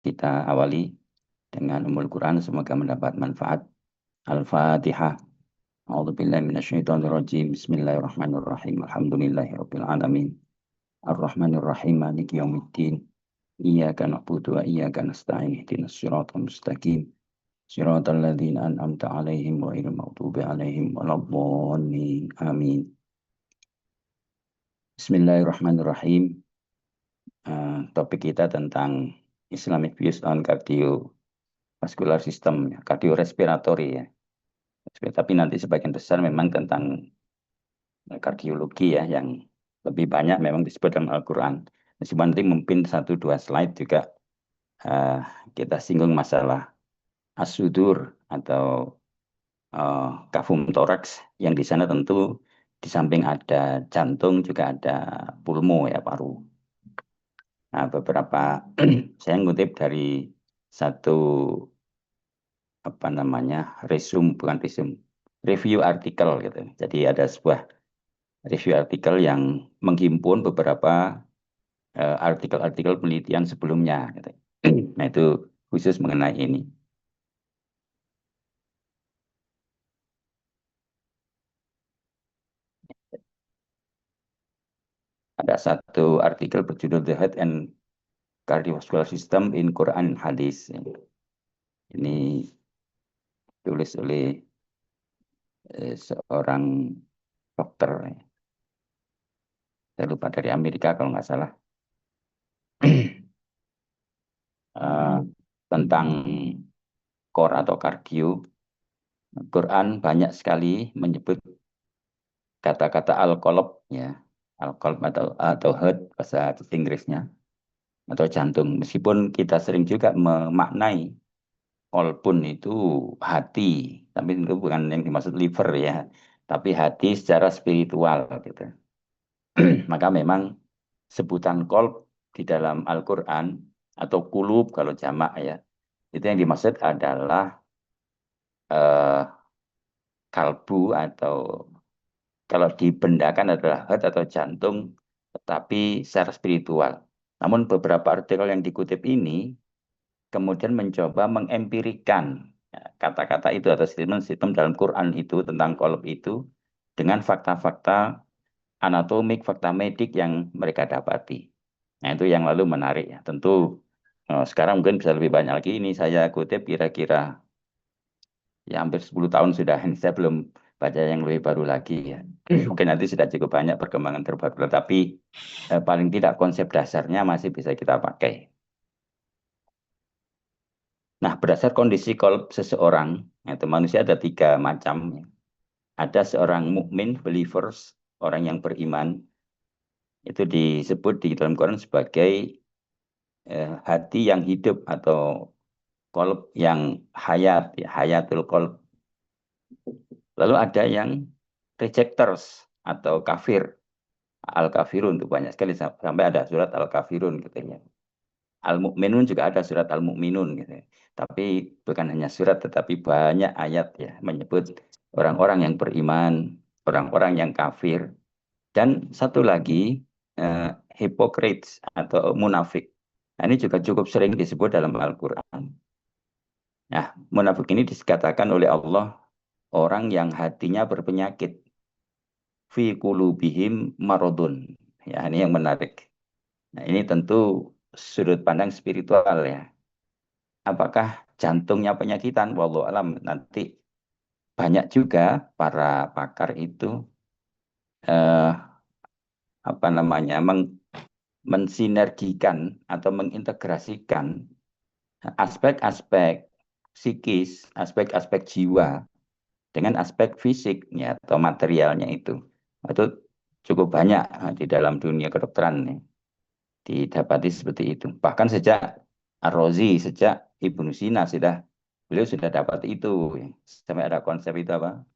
Kita awali dengan Ummul Quran, semoga mendapat manfaat. Al-Fatihah. A'udzubillahi minasyaitonirrajim. Bismillahirrahmanirrahim. Alhamdulillahirabbil alamin. Arrahmanirrahim. Maliki yaumiddin. Iyyaka na'budu wa iyyaka nasta'in. Ihdinas siratal mustaqim. Siratal ladzina an'amta 'alaihim ghairil maghdubi 'alaihim waladdallin. Amin. Bismillahirrahmanirrahim. Topik kita tentang Islamic views on cardiovascular system, kardiorespiratory ya. Tapi nanti sebagian besar memang tentang kardiologi ya, yang lebih banyak memang disebut dalam Al-Quran. Meskipun nanti mungkin 1-2 slide juga kita singgung masalah as-sudur atau kafum toraks, yang di sana tentu di samping ada jantung juga ada pulmo ya, paru. Nah, beberapa saya ngutip dari satu review artikel gitu. Jadi ada sebuah review artikel yang menghimpun beberapa artikel-artikel penelitian sebelumnya gitu. Nah, itu khusus mengenai ini. Ada satu artikel berjudul The Heart and Cardiovascular System in Quran and Hadith. Ini tulis oleh seorang dokter, saya lupa dari Amerika kalau nggak salah, tentang core atau kardio. Quran banyak sekali menyebut kata-kata al-qalb ya, al-qalb atau heart bahasa Inggrisnya, atau jantung. Meskipun kita sering juga memaknai qalbun itu hati, tapi itu bukan yang dimaksud liver ya, tapi hati secara spiritual gitu. Maka memang sebutan qalb di dalam Al-Quran atau kulub kalau jamak ya, itu yang dimaksud adalah kalbu, atau kalau dibendakan adalah heart atau jantung, tetapi secara spiritual. Namun beberapa artikel yang dikutip ini kemudian mencoba mengempirikan kata-kata itu atau sistem dalam Quran itu tentang qalb itu dengan fakta-fakta anatomik, fakta medik yang mereka dapati. Nah, itu yang lalu menarik ya. Tentu sekarang mungkin bisa lebih banyak lagi. Ini saya kutip kira-kira ya hampir 10 tahun sudah. Saya belum baca yang lebih baru lagi ya. Mungkin nanti sudah cukup banyak perkembangan terbaru, tapi paling tidak konsep dasarnya masih bisa kita pakai. Nah, berdasar kondisi qalb seseorang, yaitu manusia ada 3 macam. Ada seorang mukmin, believers, orang yang beriman, itu disebut di dalam Quran sebagai hati yang hidup atau qalb yang hayat, ya, hayatul qalb. Lalu ada yang rejectors atau kafir, al-kafirun, itu banyak sekali sampai ada surat al-kafirun gitu ya. Al-Mu'minun juga ada surat Al-Mu'minun gitu. Tapi bukan hanya surat tetapi banyak ayat ya menyebut orang-orang yang beriman, orang-orang yang kafir, dan satu lagi hypocrites atau munafik. Nah, ini juga cukup sering disebut dalam Al-Qur'an. Nah, munafik ini dikatakan oleh Allah orang yang hatinya berpenyakit, fi qulubihim maradun. Ya, ini yang menarik. Nah, ini tentu sudut pandang spiritual ya. Apakah jantungnya penyakitan? Wallahu alam. Nanti banyak juga para pakar itu eh, mensinergikan atau mengintegrasikan aspek-aspek psikis, aspek-aspek jiwa dengan aspek fisik ya, atau materialnya itu. Itu cukup banyak di dalam dunia kedokteran ya, didapati seperti itu. Bahkan sejak Ar-Razi, sejak Ibnu Sina beliau sudah dapat itu. Sampai ada konsep itu apa?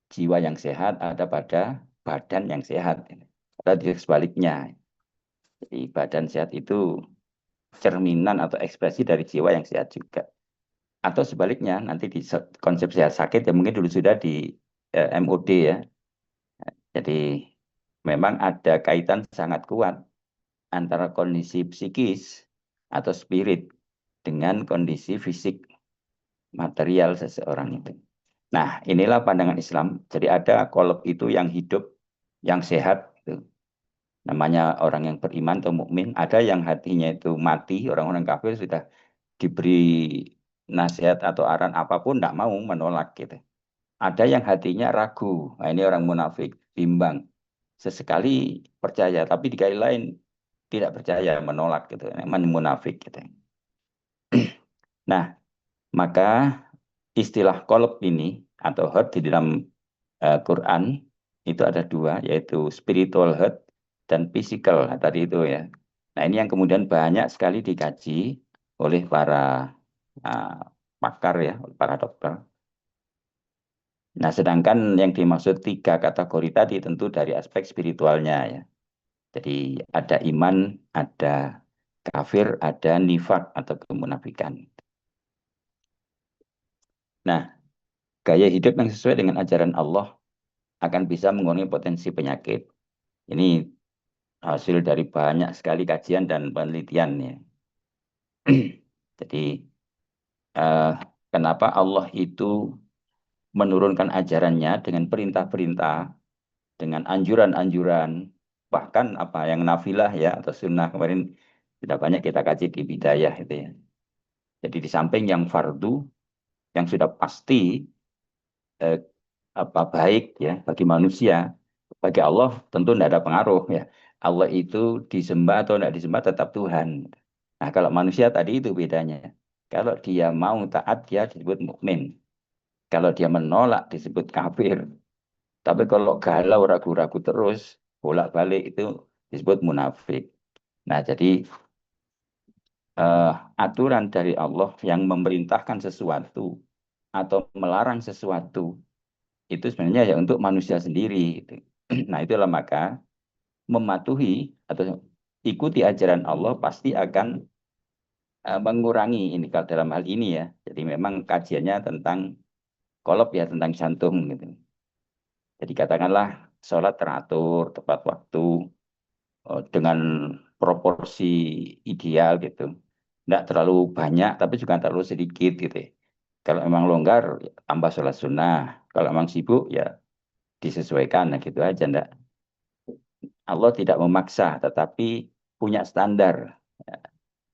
Jiwa yang sehat ada pada badan yang sehat. Ada sebaliknya. Jadi badan sehat itu cerminan atau ekspresi dari jiwa yang sehat juga. Atau sebaliknya, nanti di konsep sehat sakit ya mungkin dulu sudah di MOD ya. Jadi memang ada kaitan sangat kuat antara kondisi psikis atau spirit dengan kondisi fisik material seseorang itu. Nah, inilah pandangan Islam. Jadi ada kolab itu yang hidup, yang sehat, itu namanya orang yang beriman atau mukmin. Ada yang hatinya itu mati, orang-orang kafir sudah diberi nasihat atau arahan apapun tidak mau, menolak gitu. Ada yang hatinya ragu. Nah, ini orang munafik, bimbang. Sesekali percaya, tapi di kali lain tidak percaya, menolak gitu. Memang munafik gitu. Nah, maka istilah kolab ini atau hurt di dalam Quran itu ada dua, yaitu spiritual hurt dan physical. Nah, tadi itu ya. Nah, ini yang kemudian banyak sekali dikaji oleh para uh, pakar ya, para dokter. Nah, sedangkan yang dimaksud tiga kategori tadi tentu dari aspek spiritualnya ya. Jadi ada iman, ada kafir, ada nifak atau kemunafikan. Nah, gaya hidup yang sesuai dengan ajaran Allah akan bisa mengurangi potensi penyakit. Ini hasil dari banyak sekali kajian dan penelitian ya. Jadi eh, kenapa Allah itu menurunkan ajarannya dengan perintah-perintah, dengan anjuran-anjuran, bahkan apa yang nafilah ya atau sunnah kemarin sudah banyak kita kaji di bidayah itu ya. Jadi di samping yang fardu yang sudah pasti eh, apa baik ya bagi manusia, bagi Allah tentu tidak ada pengaruh ya. Allah itu disembah atau tidak disembah tetap Tuhan. Nah, kalau manusia tadi itu bedanya. Kalau dia mau taat dia disebut mukmin. Kalau dia menolak disebut kafir. Tapi kalau galau ragu-ragu terus bolak-balik itu disebut munafik. Nah, jadi eh, aturan dari Allah yang memerintahkan sesuatu atau melarang sesuatu itu sebenarnya ya untuk manusia sendiri gitu. Nah, itulah maka mematuhi atau ikuti ajaran Allah pasti akan mengurangi ini kalau dalam hal ini ya. Jadi memang kajiannya tentang kolop ya tentang jantung gitu. Jadi katakanlah sholat teratur tepat waktu dengan proporsi ideal gitu. Tidak terlalu banyak tapi juga terlalu sedikit gitu ya. Kalau memang longgar ya tambah sholat sunnah. Kalau memang sibuk ya disesuaikan nah gitu aja ndak. Allah tidak memaksa, tetapi punya standar.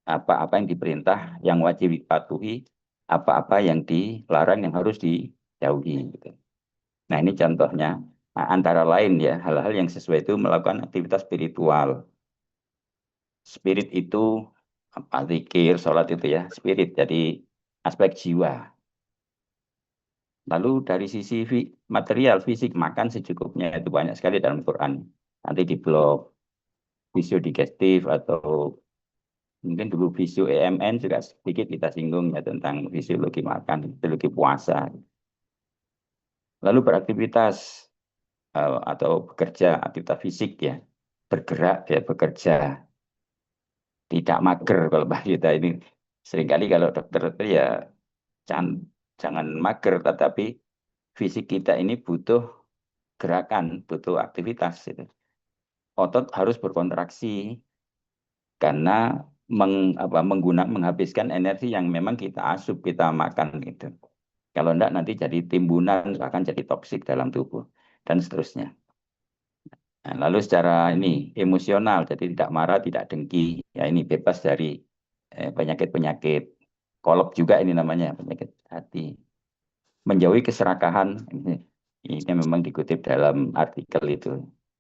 Apa-apa yang diperintah, yang wajib dipatuhi, apa-apa yang dilarang, yang harus dijauhi. Gitu. Nah ini contohnya. Nah, antara lain ya, hal-hal yang sesuai itu melakukan aktivitas spiritual. Spirit itu, apa, zikir, sholat itu ya, spirit. Jadi aspek jiwa. Lalu dari sisi material, fisik, makan secukupnya itu banyak sekali dalam Quran. Nanti di blog visio digestif atau mungkin dulu visio EMN juga sedikit kita singgung ya tentang fisiologi makan, fisiologi puasa. Lalu beraktivitas atau bekerja, aktivitas fisik ya, bergerak ya, bekerja, tidak mager kalau Mbak kita ini seringkali kalau dokter itu ya jangan, jangan mager, tetapi fisik kita ini butuh gerakan, butuh aktivitas. Gitu. Otot harus berkontraksi karena menghabiskan energi yang memang kita asup, kita makan gitu. Kalau enggak nanti jadi timbunan, bahkan jadi toksik dalam tubuh, dan seterusnya. Nah, lalu secara ini emosional, jadi tidak marah, tidak dengki, ya ini bebas dari penyakit-penyakit. Kolop juga ini namanya, penyakit hati. Menjauhi keserakahan, ini memang dikutip dalam artikel itu.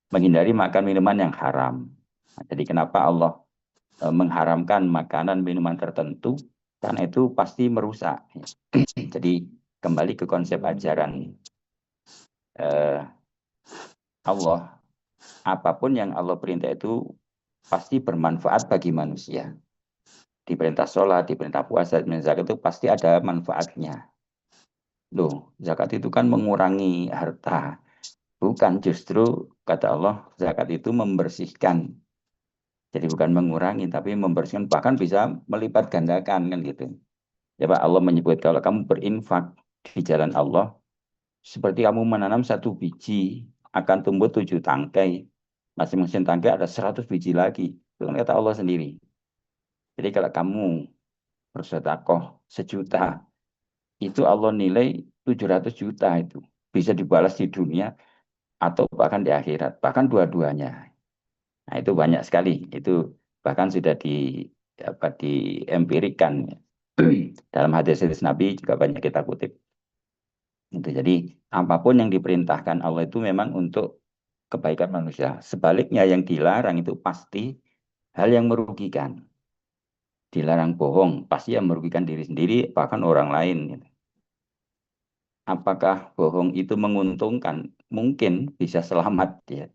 Menghindari makan minuman yang haram. Nah, jadi kenapa Allah mengharamkan makanan minuman tertentu? Karena itu pasti merusak. Jadi kembali ke konsep ajaran eh, Allah, apapun yang Allah perintah itu pasti bermanfaat bagi manusia. Di perintah sholat, di perintah puasa, di perintah zakat itu pasti ada manfaatnya. Loh, zakat itu kan mengurangi harta. Bukan justru, kata Allah, zakat itu membersihkan. Jadi bukan mengurangi, tapi membersihkan. Bahkan bisa melipat gandakan kan gitu. Ya Pak, Allah menyebut kalau kamu berinfak di jalan Allah, seperti kamu menanam satu biji, akan tumbuh 7 tangkai. Masing-masing tangkai ada 100 biji lagi. Itu kan kata Allah sendiri. Jadi kalau kamu bersedekah 1 juta, itu Allah nilai 700 juta itu. Bisa dibalas di dunia atau bahkan di akhirat, bahkan dua-duanya. Nah, itu banyak sekali. Itu bahkan sudah diempirikan. Dalam hadis-hadis Nabi juga banyak kita kutip. Itu jadi apapun yang diperintahkan Allah itu memang untuk kebaikan manusia. Sebaliknya yang dilarang itu pasti hal yang merugikan. Dilarang bohong, pasti yang merugikan diri sendiri bahkan orang lain. Apakah bohong itu menguntungkan? Mungkin bisa selamat ya.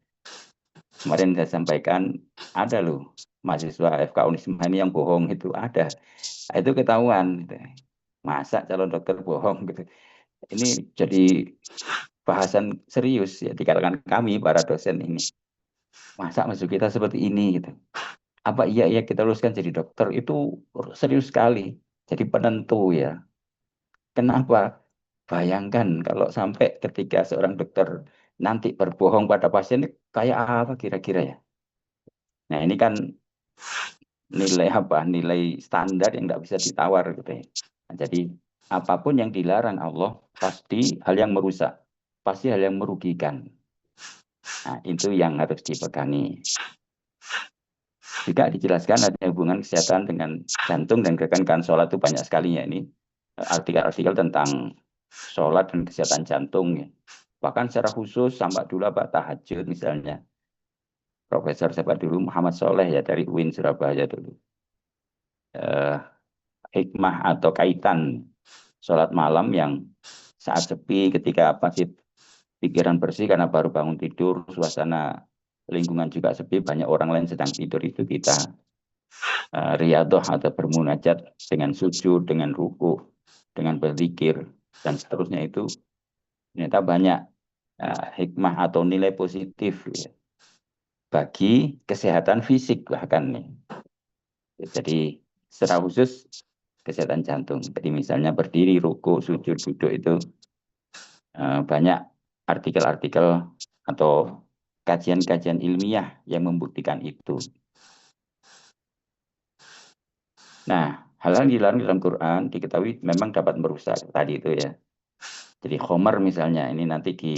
Kemarin saya sampaikan ada loh mahasiswa FK Unisma ini yang bohong itu ada. Itu ketahuan gitu. Masa calon dokter bohong gitu. Ini jadi bahasan serius ya di kalangan kami para dosen ini. Masa masuk kita seperti ini gitu. Apa iya iya kita luluskan jadi dokter itu serius sekali. Jadi penentu ya. Kenapa? Bayangkan kalau sampai ketika seorang dokter nanti berbohong pada pasien kayak apa kira-kira ya. Nah ini kan nilai apa? Nilai standar yang tidak bisa ditawar gitu ya. Nah, jadi apapun yang dilarang Allah pasti hal yang merusak, pasti hal yang merugikan. Nah itu yang harus dipegangi. Juga dijelaskan ada hubungan kesehatan dengan jantung dan gerakan sholat itu banyak sekali ya ini artikel-artikel tentang sholat dan kesehatan jantung ya. Bahkan secara khusus sampai dulu apa tahajud misalnya. Profesor siapa dulu Muhammad Soleh ya dari UIN Surabaya dulu. Eh, hikmah atau kaitan sholat malam yang saat sepi ketika masih pikiran bersih karena baru bangun tidur, suasana lingkungan juga sepi, banyak orang lain sedang tidur itu kita riyadhah atau bermunajat dengan sujud, dengan ruku, dengan berzikir dan seterusnya itu ternyata banyak hikmah atau nilai positif ya, bagi kesehatan fisik bahkan nih. Jadi secara khusus kesehatan jantung. Jadi misalnya berdiri, ruku, sujud, duduk itu banyak artikel-artikel atau kajian-kajian ilmiah yang membuktikan itu. Nah, hal-hal yang dilarang dalam Quran diketahui memang dapat merusak tadi itu ya. Jadi khomer misalnya, ini nanti di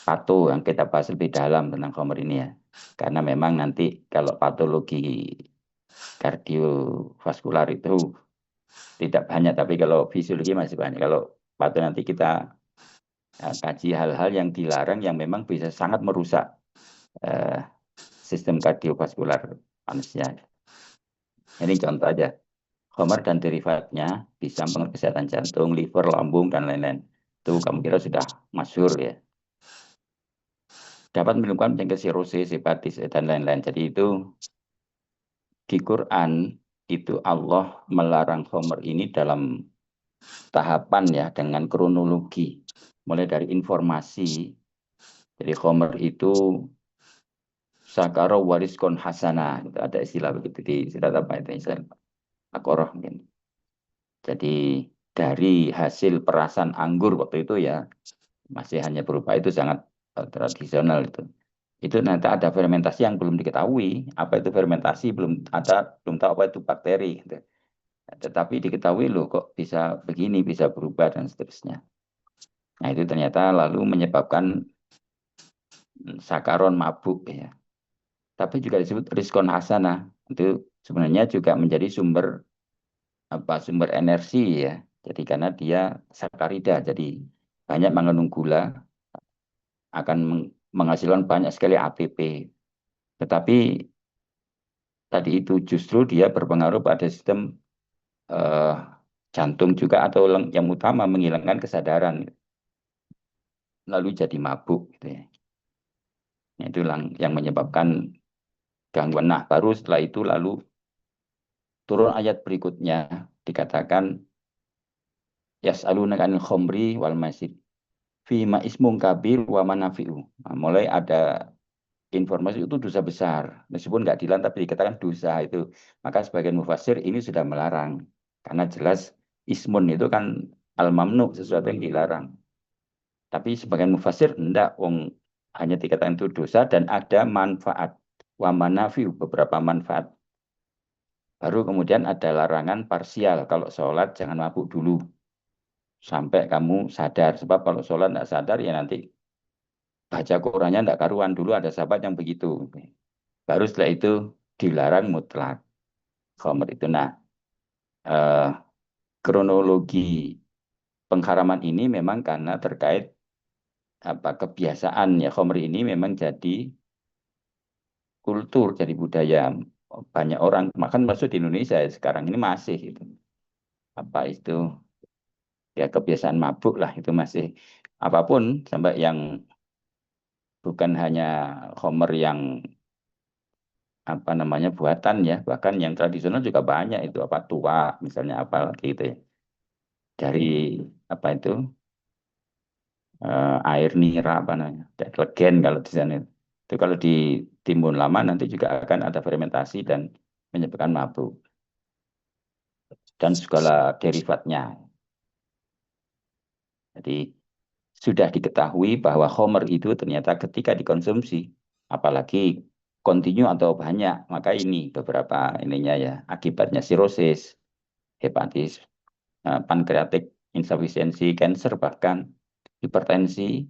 pato yang kita bahas lebih dalam tentang khomer ini ya. Karena memang nanti kalau patologi kardiovaskular itu tidak banyak, tapi kalau fisiologi masih banyak. Kalau pato nanti kita kaji hal-hal yang dilarang yang memang bisa sangat merusak sistem kardiovaskular manusia. Ini contoh aja. Homer dan derivatnya bisa mempengaruhi kesehatan jantung, liver, lambung, dan lain-lain. Itu kamu kira sudah masyhur ya. Dapat menimbulkan penyakit sirosis, hepatis, dan lain-lain. Jadi itu di Quran itu Allah melarang Homer ini dalam tahapan ya dengan kronologi. Mulai dari informasi. Jadi Homer itu sakaro wariskon hasanah. Itu ada istilah begitu di surat apa itu istilah Al-Qur'an mungkin. Jadi dari hasil perasan anggur waktu itu ya masih hanya berupa itu sangat tradisional itu. Itu nanti ada fermentasi yang belum diketahui apa itu fermentasi belum tahu apa itu bakteri gitu. Tetapi diketahui loh kok bisa begini bisa berubah dan seterusnya. Nah itu ternyata lalu menyebabkan sakaron mabuk ya. Tapi juga disebut riskon hasanah itu sebenarnya juga menjadi sumber energi ya. Jadi karena dia sakarida, jadi banyak mengandung gula, akan menghasilkan banyak sekali ATP. Tetapi tadi itu justru dia berpengaruh pada sistem eh, jantung juga atau yang utama menghilangkan kesadaran, lalu jadi mabuk gitu ya. Nah, itu yang menyebabkan gangguan. Nah, baru setelah itu lalu turun ayat berikutnya dikatakan yas'alunaka 'anil khamri wal maisir fima ismung kabir wa manafi'u. Nah, mulai ada informasi itu dosa besar. Meskipun nggak dilarang tapi dikatakan dosa itu. Maka sebagian mufasir ini sudah melarang. Karena jelas ismun itu kan al-mamnu, sesuatu yang dilarang. Tapi sebagian mufasir enggak, wong hanya dikatakan itu dosa dan ada manfaat. Wa manafi'u, beberapa manfaat. Baru kemudian ada larangan parsial. Kalau sholat jangan mabuk dulu. Sampai kamu sadar. Sebab kalau sholat tidak sadar ya nanti baca Qurannya tidak karuan. Dulu ada sahabat yang begitu. Baru setelah itu dilarang mutlak. Khomer itu. Nah, eh, kronologi pengharaman ini memang karena terkait apa kebiasaan ya khomer ini memang jadi kultur, jadi budaya banyak orang. Makan masuk di Indonesia ya, sekarang ini masih itu. Apa itu ya kebiasaan mabuk lah itu masih apapun sampai yang bukan hanya Homer yang apa namanya buatan ya bahkan yang tradisional juga banyak itu apa tua misalnya apa lagi itu ya dari apa itu air nira apa namanya detergen kalau di sana itu kalau ditimbun lama nanti juga akan ada fermentasi dan menyebabkan mabuk dan segala derivatnya jadi sudah diketahui bahwa homer itu ternyata ketika dikonsumsi, apalagi kontinu atau banyak, maka ini beberapa ininya ya, akibatnya sirosis, hepatis, pankreatik insufisiensi, cancer, bahkan hipertensi,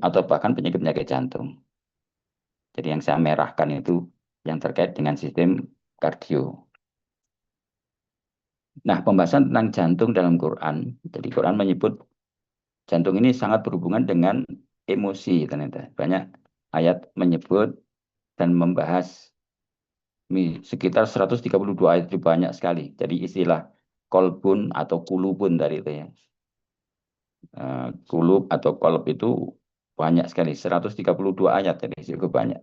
atau bahkan penyakit-penyakit jantung. Jadi yang saya merahkan itu yang terkait dengan sistem kardio. Nah, pembahasan tentang jantung dalam Quran, jadi Quran menyebut jantung ini sangat berhubungan dengan emosi ternyata. Banyak ayat menyebut dan membahas sekitar 132 ayat itu banyak sekali. Jadi istilah kolbun atau kulubun dari itu ya. Kulub atau kolb itu banyak sekali, 132 ayat, jadi cukup banyak.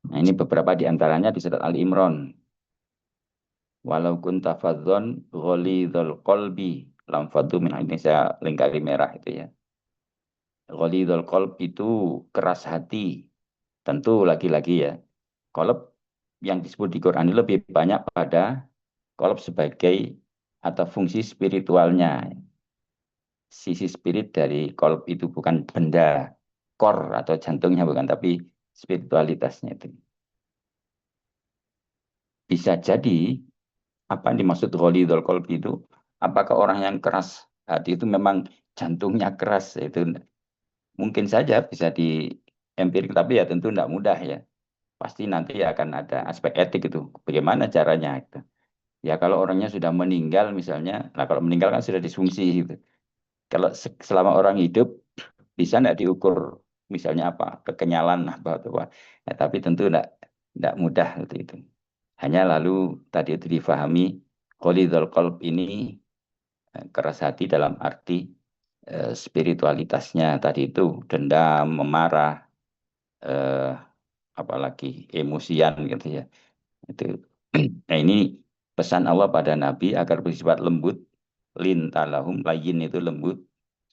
Nah ini beberapa di antaranya di surat Ali Imran. Walau kunta fadzon ghalidhal qalbi lam faddu min ini saya lingkari merah itu ya. Ghalidhal qalb itu keras hati. Tentu lagi-lagi ya. Qalb yang disebut di Quran ini lebih banyak pada kolb sebagai atau fungsi spiritualnya. Sisi spirit dari kolb itu bukan benda, core atau jantungnya bukan, tapi spiritualitasnya itu. Bisa jadi apa yang dimaksud ghalidhul kolb itu, apakah orang yang keras hati itu memang jantungnya keras, itu mungkin saja bisa di empirik, tapi ya tentu tidak mudah ya. Pasti nanti akan ada aspek etik itu, bagaimana caranya itu. Ya kalau orangnya sudah meninggal misalnya, nah kalau meninggal kan sudah disfungsi gitu. Kalau selama orang hidup bisa nggak diukur misalnya apa kekenyalan apa atau apa. Ya, tapi tentu nggak mudah itu. Hanya lalu tadi itu difahami qalidul qalb ini keras hati dalam arti spiritualitasnya tadi itu dendam, memarah, eh, apalagi emosian gitu ya. Itu. Nah, ini pesan Allah pada Nabi agar bersifat lembut, lintalahum layin itu lembut.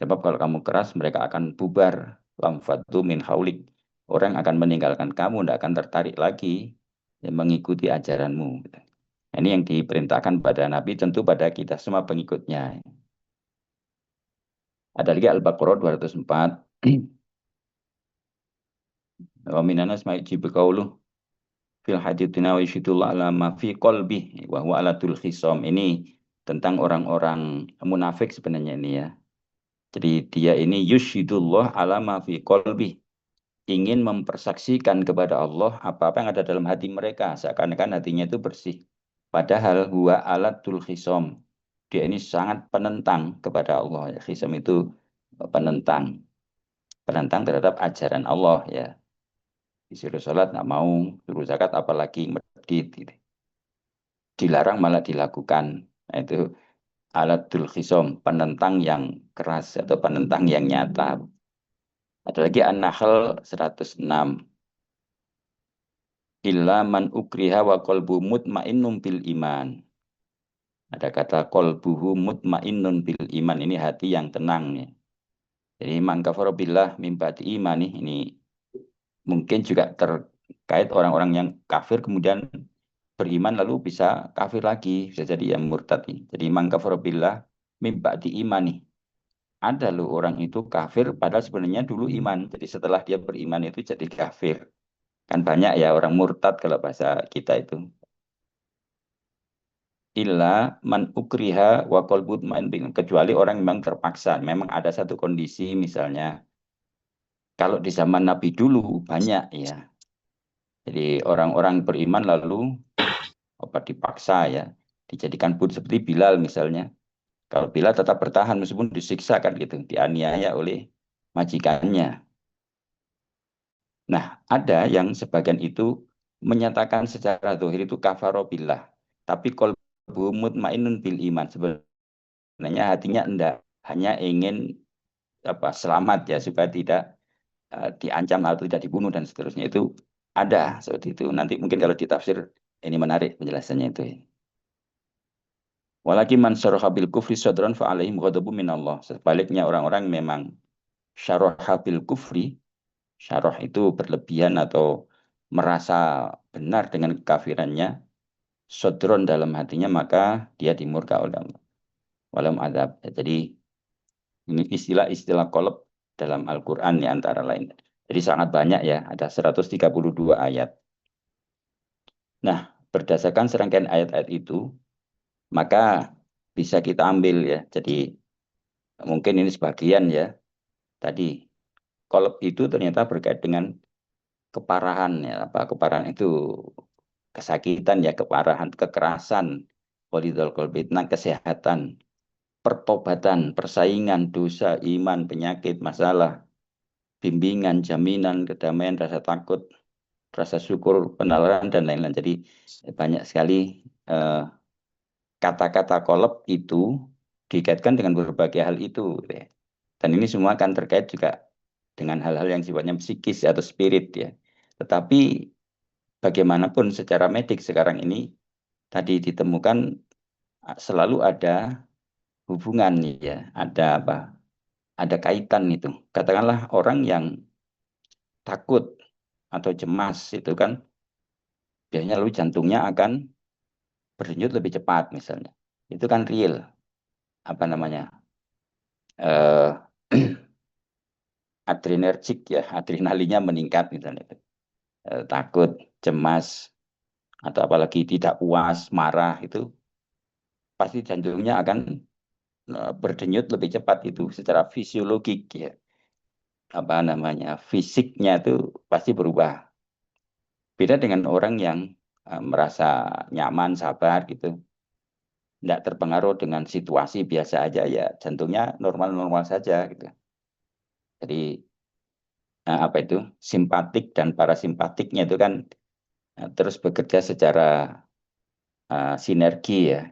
Sebab kalau kamu keras mereka akan bubar. Lamfatu min haulik. Orang akan meninggalkan kamu, tidak akan tertarik lagi yang mengikuti ajaranmu. Nah, ini yang diperintahkan pada Nabi, tentu pada kita semua pengikutnya. Ada lagi Al-Baqarah 204. Wa minana asma'i qauluh fil haditsina wa yushidullah ala ma fi qalbi wa huwa alatul khisam. Ini tentang orang-orang munafik sebenarnya ini ya. Jadi dia ini yushidullah ala ma fi qalbi, ingin mempersaksikan kepada Allah apa-apa yang ada dalam hati mereka seakan-akan hatinya itu bersih. Padahal huwa alatul khisam. Dia ini sangat penentang kepada Allah. Ya, khisam itu penentang, penentang terhadap ajaran Allah ya. Disuruh sholat nggak mau, suruh zakat apalagi medit gitu. Dilarang malah dilakukan. Nah, itu alatul khisom, penentang yang keras atau penentang yang nyata. Ada lagi An-Nahl 106. Illa man ukriha wa qalbu mutmainnun bil iman. Ada kata qalbuhu mutmainnun bil iman. Ini hati yang tenang ya. Jadi man kafara billah min ba'di imani ini mungkin juga terkait orang-orang yang kafir kemudian beriman lalu bisa kafir lagi, bisa jadi yang murtad. Jadi man kafara billah min ba'di imani. Ada loh orang itu kafir padahal sebenarnya dulu iman. Jadi setelah dia beriman itu jadi kafir. Kan banyak ya orang murtad kalau bahasa kita itu. illa man ukriha wa qalbu mutmain, kecuali orang memang terpaksa. Memang ada satu kondisi misalnya kalau di zaman Nabi dulu banyak ya. Jadi orang-orang beriman lalu apa dipaksa ya, dijadikan budak seperti Bilal misalnya. Kalau Bilal tetap bertahan meskipun disiksa kan gitu, dianiaya oleh majikannya. Nah, ada yang sebagian itu menyatakan secara zahir itu kafaro billah. Tapi qalbu mutmainnun bil iman. Sebenarnya hatinya enggak, hanya ingin apa selamat ya supaya tidak diancam atau tidak dibunuh dan seterusnya itu ada seperti itu. Nanti mungkin kalau ditafsir ini menarik penjelasannya itu. Walaki man syaraha bil kufri sadran fa alaihim ghadabun minallah. Sebaliknya orang-orang memang syaraha bil kufri, syarah itu berlebihan atau merasa benar dengan kekafirannya, sodron dalam hatinya, maka dia dimurka oleh Allah. Walam adab. Jadi ini istilah-istilah kolab dalam Al-Quran ya antara lain. Jadi sangat banyak ya, ada 132 ayat. Nah, berdasarkan serangkaian ayat-ayat itu, maka bisa kita ambil ya. Jadi mungkin ini sebagian ya. Tadi kolab itu ternyata berkait dengan keparahan ya, apa keparahan itu kesakitan ya, keparahan, kekerasan, walidul qalbi, kesehatan, pertobatan, persaingan, dosa, iman, penyakit, masalah, bimbingan, jaminan, kedamaian, rasa takut, rasa syukur, penalaran dan lain-lain. Jadi banyak sekali eh, kata-kata kolab itu dikaitkan dengan berbagai hal itu, gitu ya. Dan ini semua akan terkait juga dengan hal-hal yang sifatnya psikis atau spirit ya. Tetapi bagaimanapun secara medik sekarang ini tadi ditemukan selalu ada hubungan ya, ada apa? Ada kaitan itu. Katakanlah orang yang takut atau cemas itu kan biasanya lalu jantungnya akan berdenyut lebih cepat misalnya. Itu kan real apa namanya? eh adrenergik ya, adrenalinnya meningkat misalnya. Takut, cemas atau apalagi tidak puas, marah itu pasti jantungnya akan berdenyut lebih cepat itu secara fisiologik ya. Apa namanya? Fisiknya itu pasti berubah. Beda dengan orang yang merasa nyaman, sabar gitu. Tidak terpengaruh dengan situasi biasa aja ya. Jantungnya normal-normal saja gitu. Jadi apa itu? Simpatik dan parasimpatiknya itu kan terus bekerja secara sinergi ya.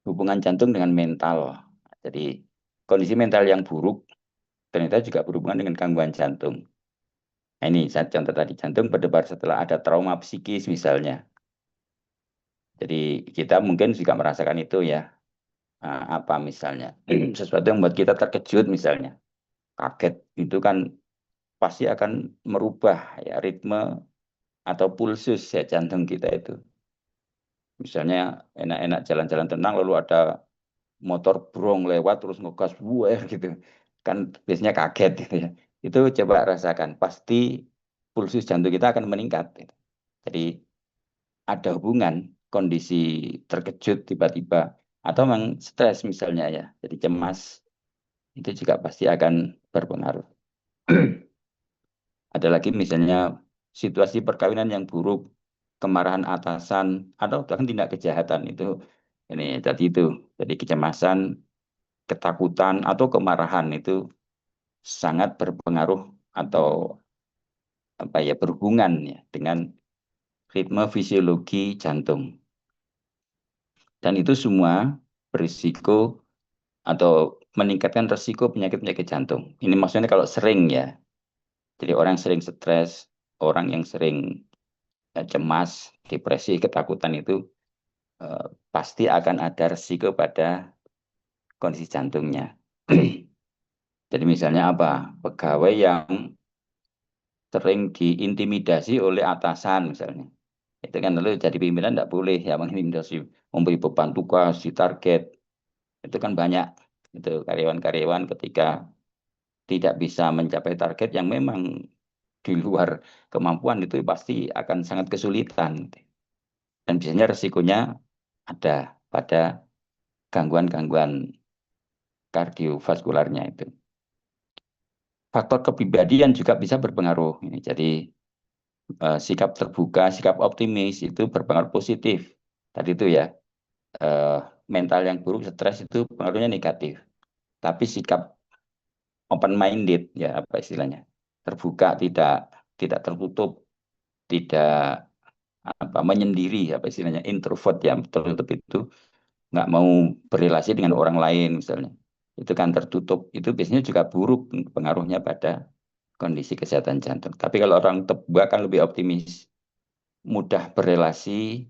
Hubungan jantung dengan mental. Jadi kondisi mental yang buruk ternyata juga berhubungan dengan gangguan jantung. Nah, ini saya contoh tadi jantung berdebar setelah ada trauma psikis misalnya. Jadi kita mungkin juga merasakan itu ya. Apa misalnya sesuatu yang membuat kita terkejut misalnya, kaget itu kan pasti akan merubah ya ritme atau pulsus ya jantung kita itu. Misalnya enak-enak jalan-jalan tenang lalu ada motor brong lewat terus ngegas buah gitu. Kan biasanya kaget gitu ya. Itu coba rasakan, pasti pulsus jantung kita akan meningkat gitu. Jadi ada hubungan kondisi terkejut tiba-tiba atau memang stres misalnya ya. Jadi cemas itu juga pasti akan berpengaruh. Ada lagi misalnya situasi perkawinan yang buruk, kemarahan atasan atau bahkan tindak kejahatan itu ini tadi itu. Jadi kecemasan, ketakutan atau kemarahan itu sangat berpengaruh atau apa ya berhubungan ya dengan ritme fisiologi jantung. Dan itu semua berisiko atau meningkatkan resiko penyakit-penyakit jantung. Ini maksudnya kalau sering ya. Jadi orang yang sering stres, orang yang sering cemas, depresi, ketakutan itu pasti akan ada resiko pada kondisi jantungnya. Jadi misalnya apa? Pegawai yang sering diintimidasi oleh atasan misalnya. Itu kan lalu jadi pimpinan tidak boleh ya mengintimidasi, memberi beban tugas, di target. Itu kan banyak itu karyawan-karyawan ketika tidak bisa mencapai target yang memang di luar kemampuan itu pasti akan sangat kesulitan. Dan biasanya resikonya ada pada gangguan-gangguan kardiovaskularnya itu. Faktor kepribadian juga bisa berpengaruh. Jadi sikap terbuka, sikap optimis itu berpengaruh positif. Tadi itu ya, eh, mental yang buruk, stres itu pengaruhnya negatif. Tapi sikap open minded ya apa istilahnya, terbuka, tidak tertutup, tidak apa menyendiri apa istilahnya introvert ya tertutup itu nggak mau berrelasi dengan orang lain misalnya. Itu kan tertutup, itu biasanya juga buruk pengaruhnya pada kondisi kesehatan jantung. Tapi kalau orang terbuka kan lebih optimis, mudah berrelasi,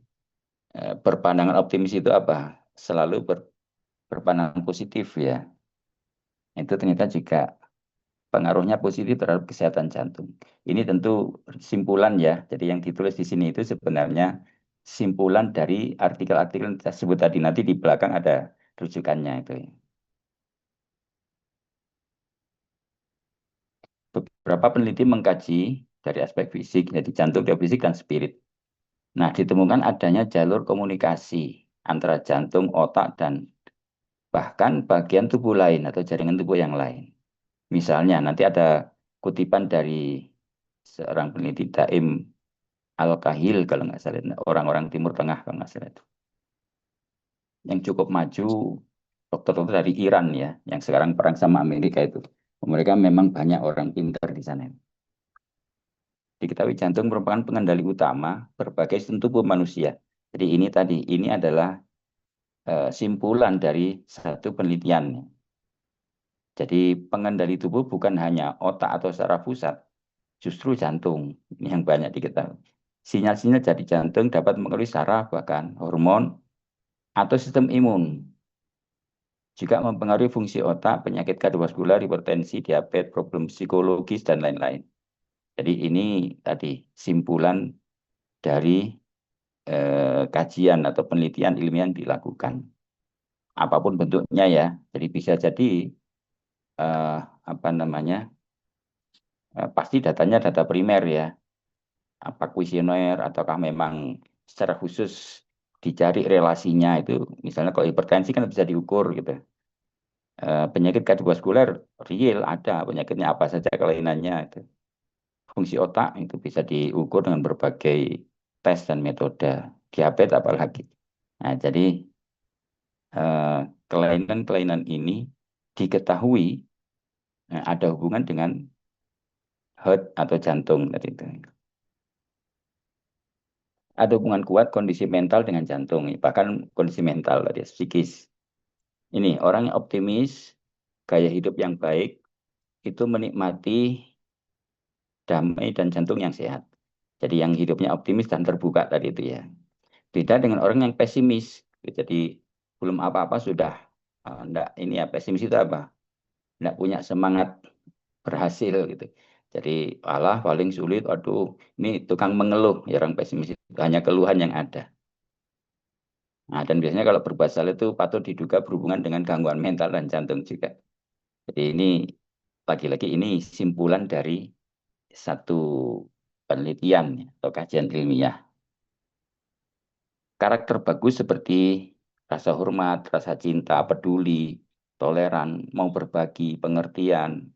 berpandangan optimis itu apa? Selalu berpandangan positif ya. Itu ternyata juga pengaruhnya positif terhadap kesehatan jantung. Ini tentu simpulan ya. Jadi yang ditulis di sini itu sebenarnya simpulan dari artikel-artikel yang kita sebut tadi. Nanti di belakang ada rujukannya itu. Beberapa peneliti mengkaji dari aspek fisik, jadi jantung, fisik, dan spirit. Nah, ditemukan adanya jalur komunikasi antara jantung, otak, dan bahkan bagian tubuh lain atau jaringan tubuh yang lain. Misalnya, nanti ada kutipan dari seorang peneliti Daim Al-Kahil, kalau nggak salah, orang-orang Timur Tengah, kalau nggak salah itu. Yang cukup maju, dokter-dokter dari Iran ya, yang sekarang perang sama Amerika itu. Mereka memang banyak orang pintar di sana. Diketahui jantung merupakan pengendali utama berbagai sistem tubuh manusia. Jadi ini tadi, ini adalah simpulan dari satu penelitian. Jadi pengendali tubuh bukan hanya otak atau saraf pusat, justru jantung. Ini yang banyak diketahui. Sinyal-sinyal dari jantung dapat mengaruhi saraf, bahkan hormon, atau sistem imun. Juga mempengaruhi fungsi otak, penyakit kardiovaskular, hipertensi, diabetes, problem psikologis, dan lain-lain. Jadi ini tadi simpulan dari kajian atau penelitian ilmiah yang dilakukan. Apapun bentuknya ya. Jadi bisa jadi apa namanya, pasti datanya data primer ya. Apa kuesioner ataukah memang secara khusus dicari relasinya itu. Misalnya kalau hipertensi kan bisa diukur gitu. Penyakit kardiovaskuler real ada, penyakitnya apa saja kelainannya itu. Fungsi otak itu bisa diukur dengan berbagai tes dan metode. Diabetes apalagi. Nah, jadi kelainan-kelainan ini diketahui ada hubungan dengan heart atau jantung tadi itu. Ada hubungan kuat kondisi mental dengan jantung, bahkan kondisi mental tadi, psikis. Ini orang yang optimis, gaya hidup yang baik, itu menikmati damai dan jantung yang sehat. Jadi yang hidupnya optimis dan terbuka tadi itu ya. Beda dengan orang yang pesimis. Jadi belum apa-apa sudah enggak, ini ya pesimis itu apa? Enggak punya semangat berhasil gitu. Jadi alah paling sulit, aduh ini tukang mengeluh ya orang pesimis itu hanya keluhan yang ada. Nah, dan biasanya kalau berbuat salah itu patut diduga berhubungan dengan gangguan mental dan jantung juga. Jadi ini lagi-lagi ini simpulan dari satu penelitian atau kajian ilmiah. Karakter bagus seperti rasa hormat, rasa cinta, peduli, toleran, mau berbagi, pengertian,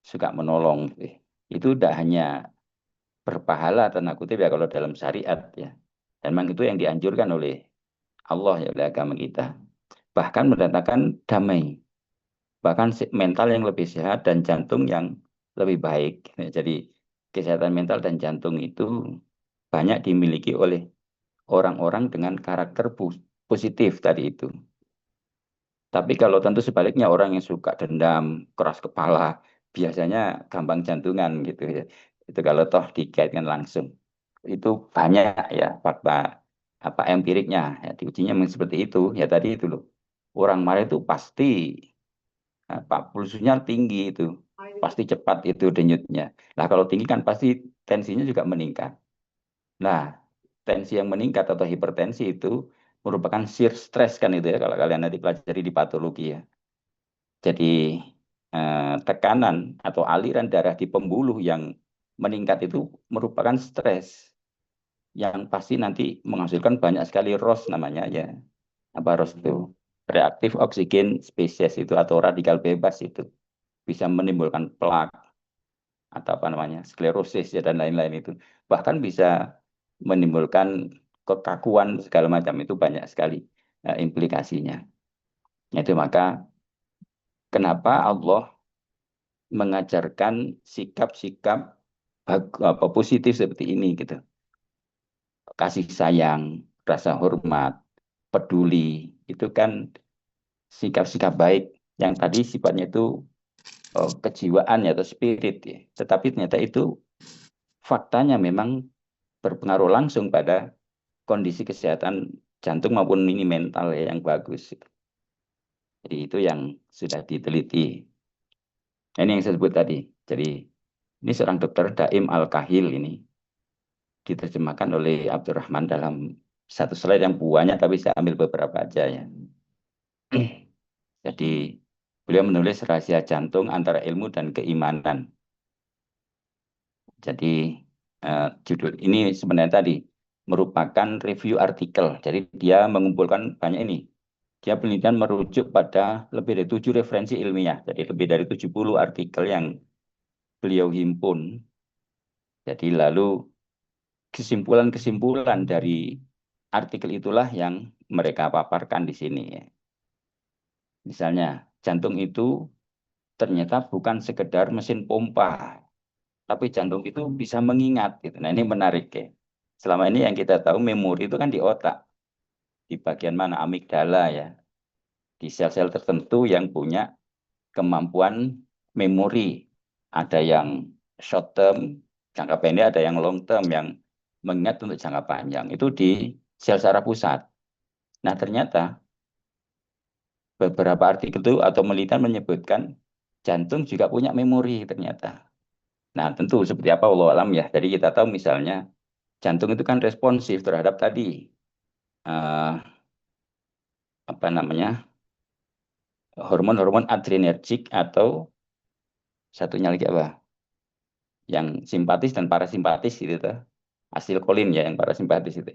suka menolong. Itu tidak hanya berpahala tanda kutip ya kalau dalam syariat ya. Dan memang itu yang dianjurkan oleh Allah ya oleh agama kita. Bahkan mendatangkan damai, bahkan mental yang lebih sehat dan jantung yang lebih baik. Jadi kesehatan mental dan jantung itu banyak dimiliki oleh orang-orang dengan karakter positif tadi itu. Tapi kalau tentu sebaliknya orang yang suka dendam, keras kepala, biasanya gampang jantungan gitu ya. Itu kalau toh dikaitkan langsung. Itu banyak ya fakta apa empiriknya ya diujinya memang seperti itu. Ya tadi itu loh. Orang marah itu pasti apa pulsnya tinggi itu. Pasti cepat itu denyutnya. Nah, kalau tinggi kan pasti tensinya juga meningkat. Nah, tensi yang meningkat atau hipertensi itu merupakan shear stress kan itu ya kalau kalian nanti pelajari di patologi ya. Jadi tekanan atau aliran darah di pembuluh yang meningkat itu merupakan stres yang pasti nanti menghasilkan banyak sekali ROS namanya ya. Apa ROS itu? Reaktif oksigen spesies itu atau radikal bebas itu bisa menimbulkan plak atau apa namanya sklerosis ya dan lain-lain itu. Bahkan bisa menimbulkan kekakuan segala macam itu banyak sekali implikasinya. Itu maka kenapa Allah mengajarkan sikap-sikap apa positif seperti ini gitu. Kasih sayang, rasa hormat, peduli, itu kan sikap-sikap baik yang tadi sifatnya itu kejiwaan ya atau spirit ya. Tetapi ternyata itu faktanya memang berpengaruh langsung pada kondisi kesehatan jantung maupun ini mental ya, yang bagus. Jadi itu yang sudah diteliti. Nah, ini yang saya sebut tadi. Jadi ini seorang dokter Daim Al-Kahil ini diterjemahkan oleh Abdurrahman dalam satu slide yang banyak tapi saya ambil beberapa aja ya. Jadi beliau menulis rahasia jantung antara ilmu dan keimanan. Jadi judul ini sebenarnya tadi merupakan review artikel. Jadi dia mengumpulkan banyak ini. Dia penelitian merujuk pada lebih dari 7 referensi ilmiah. Jadi lebih dari 70 artikel yang beliau himpun. Jadi lalu kesimpulan-kesimpulan dari artikel itulah yang mereka paparkan di sini ya. Misalnya, jantung itu ternyata bukan sekedar mesin pompa, tapi jantung itu bisa mengingat gitu. Nah, ini menarik ya. Selama ini yang kita tahu memori itu kan di otak, di bagian mana amigdala ya, di sel-sel tertentu yang punya kemampuan memori. Ada yang short term, jangka pendek, ada yang long term, yang mengingat untuk jangka panjang. Itu di sel saraf pusat. Nah, ternyata beberapa artikel itu atau penelitian menyebutkan jantung juga punya memori ternyata. Nah, tentu seperti apa Allah alam ya. Jadi kita tahu misalnya jantung itu kan responsif terhadap tadi eh, apa namanya hormon-hormon adrenergik atau satunya lagi apa? Yang simpatis dan parasimpatis gitu tuh. Asilkolin ya yang parasimpatis itu.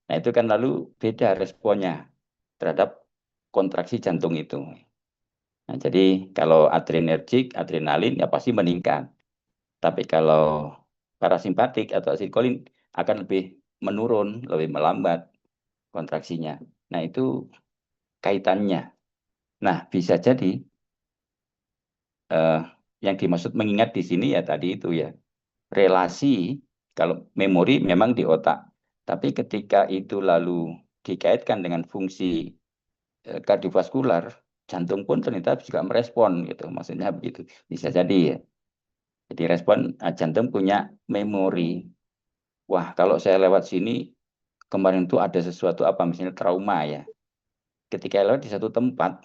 Nah, itu kan lalu beda responnya terhadap kontraksi jantung itu. Nah, jadi kalau adrenergik, adrenalin ya pasti meningkat. Tapi kalau parasimpatik atau asilkolin akan lebih menurun, lebih melambat kontraksinya. Nah, itu kaitannya. Nah, bisa jadi eh, yang dimaksud mengingat di sini ya tadi itu ya. Relasi kalau memori memang di otak. Tapi ketika itu lalu dikaitkan dengan fungsi kardiovaskular, jantung pun ternyata juga merespon gitu. Maksudnya begitu. Bisa jadi ya. Jadi respon jantung punya memori. Wah, kalau saya lewat sini kemarin itu ada sesuatu apa misalnya trauma ya. Ketika lewat di satu tempat,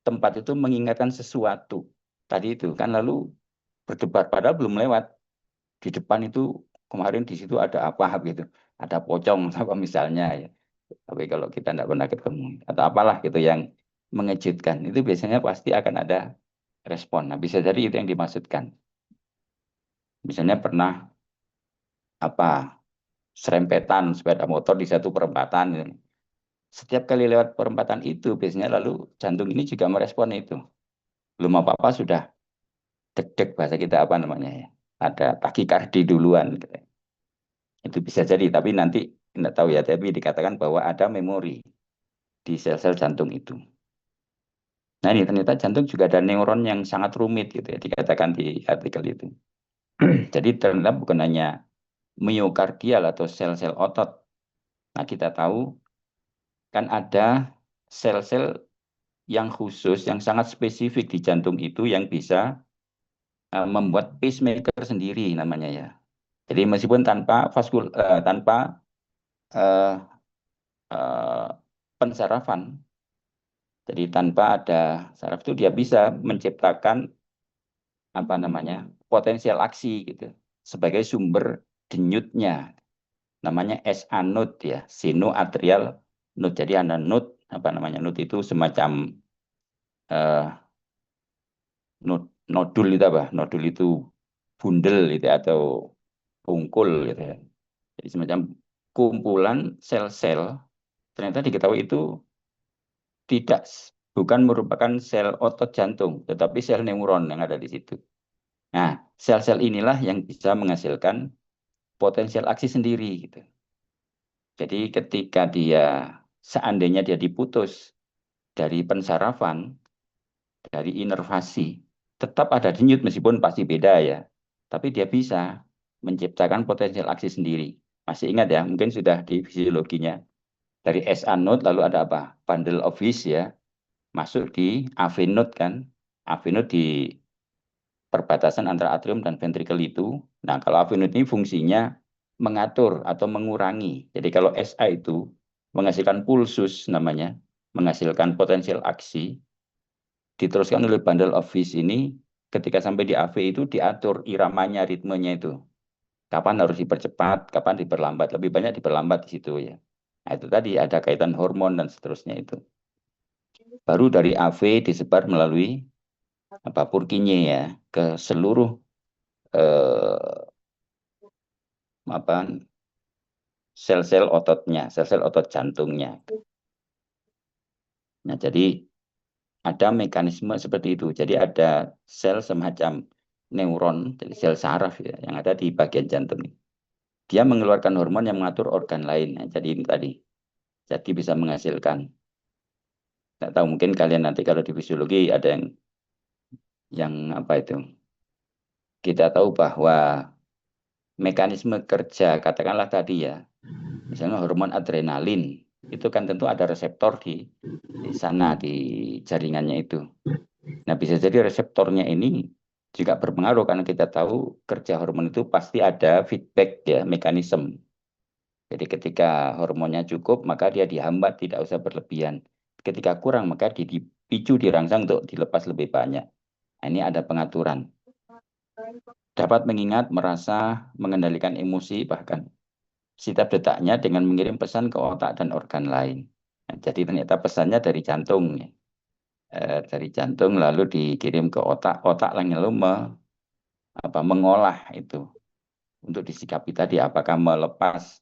tempat itu mengingatkan sesuatu. Tadi itu kan lalu berdebar padahal belum lewat. Di depan itu kemarin di situ ada apa gitu. Ada pocong apa misalnya ya. Tapi kalau kita tidak pernah ketemu atau apalah gitu yang mengejutkan, itu biasanya pasti akan ada respon. Nah, bisa jadi itu yang dimaksudkan. Misalnya pernah apa serempetan sepeda motor di satu perempatan gitu. Setiap kali lewat perempatan itu, biasanya lalu jantung ini juga merespon itu. Belum apa-apa sudah deg-deg bahasa kita apa namanya ya. Ada takikardi duluan. Gitu. Itu bisa jadi, tapi nanti tidak tahu ya, tapi dikatakan bahwa ada memori di sel-sel jantung itu. Nah ini ternyata jantung juga ada neuron yang sangat rumit gitu ya, dikatakan di artikel itu. Jadi ternyata bukan hanya miokardial atau sel-sel otot. Nah kita tahu kan ada sel-sel yang khusus, yang sangat spesifik di jantung itu yang bisa membuat pacemaker sendiri namanya ya. Jadi meskipun tanpa uh, uh, pensarafan, jadi tanpa ada saraf itu dia bisa menciptakan apa namanya potensial aksi gitu sebagai sumber denyutnya. Namanya SA node ya, sinoatrial node. Jadi ada node apa namanya node itu semacam uh, nodul itu apa? Nodul itu bundel gitu ya, atau bungkul gitu ya. Jadi semacam kumpulan sel-sel, ternyata diketahui itu tidak bukan merupakan sel otot jantung, tetapi sel neuron yang ada di situ. Nah, sel-sel inilah yang bisa menghasilkan potensial aksi sendiri gitu. Jadi ketika seandainya dia diputus dari pensarafan, dari inervasi, tetap ada denyut meskipun pasti beda ya. Tapi dia bisa menciptakan potensial aksi sendiri. Masih ingat ya, mungkin sudah di fisiologinya. Dari SA node lalu ada apa? Bundle of His ya, masuk di AV node kan. AV node di perbatasan antara atrium dan ventricle itu. Nah, kalau AV node ini fungsinya mengatur atau mengurangi. Jadi kalau SA itu menghasilkan pulsus namanya, menghasilkan potensial aksi, diteruskan oleh bundle of His ini, ketika sampai di AV itu diatur iramanya, ritmenya itu. Kapan harus dipercepat, kapan diperlambat. Lebih banyak diperlambat di situ ya. Nah, itu tadi ada kaitan hormon dan seterusnya itu. Baru dari AV disebar melalui apa Purkinje ya ke seluruh eh, apa sel-sel ototnya, sel-sel otot jantungnya. Nah, jadi ada mekanisme seperti itu. Jadi ada sel semacam neuron, jadi sel saraf ya, yang ada di bagian jantung. Dia mengeluarkan hormon yang mengatur organ lain. Nah, jadi ini tadi. Jadi bisa menghasilkan. Tidak tahu mungkin kalian nanti kalau di fisiologi ada yang apa itu. Kita tahu bahwa mekanisme kerja, katakanlah tadi ya, misalnya hormon adrenalin, itu kan tentu ada reseptor di sana, di jaringannya itu. Nah, bisa jadi reseptornya ini juga berpengaruh karena kita tahu kerja hormon itu pasti ada feedback ya, mekanisme. Jadi ketika hormonnya cukup, maka dia dihambat, tidak usah berlebihan. Ketika kurang, maka dipicu, dirangsang untuk dilepas lebih banyak. Nah, ini ada pengaturan. Dapat mengingat, merasa, mengendalikan emosi, bahkan setiap detaknya dengan mengirim pesan ke otak dan organ lain. Nah, jadi ternyata pesannya dari jantung. Ya. Dari jantung lalu dikirim ke otak, otak lalu mengolah itu untuk disikapi tadi apakah melepas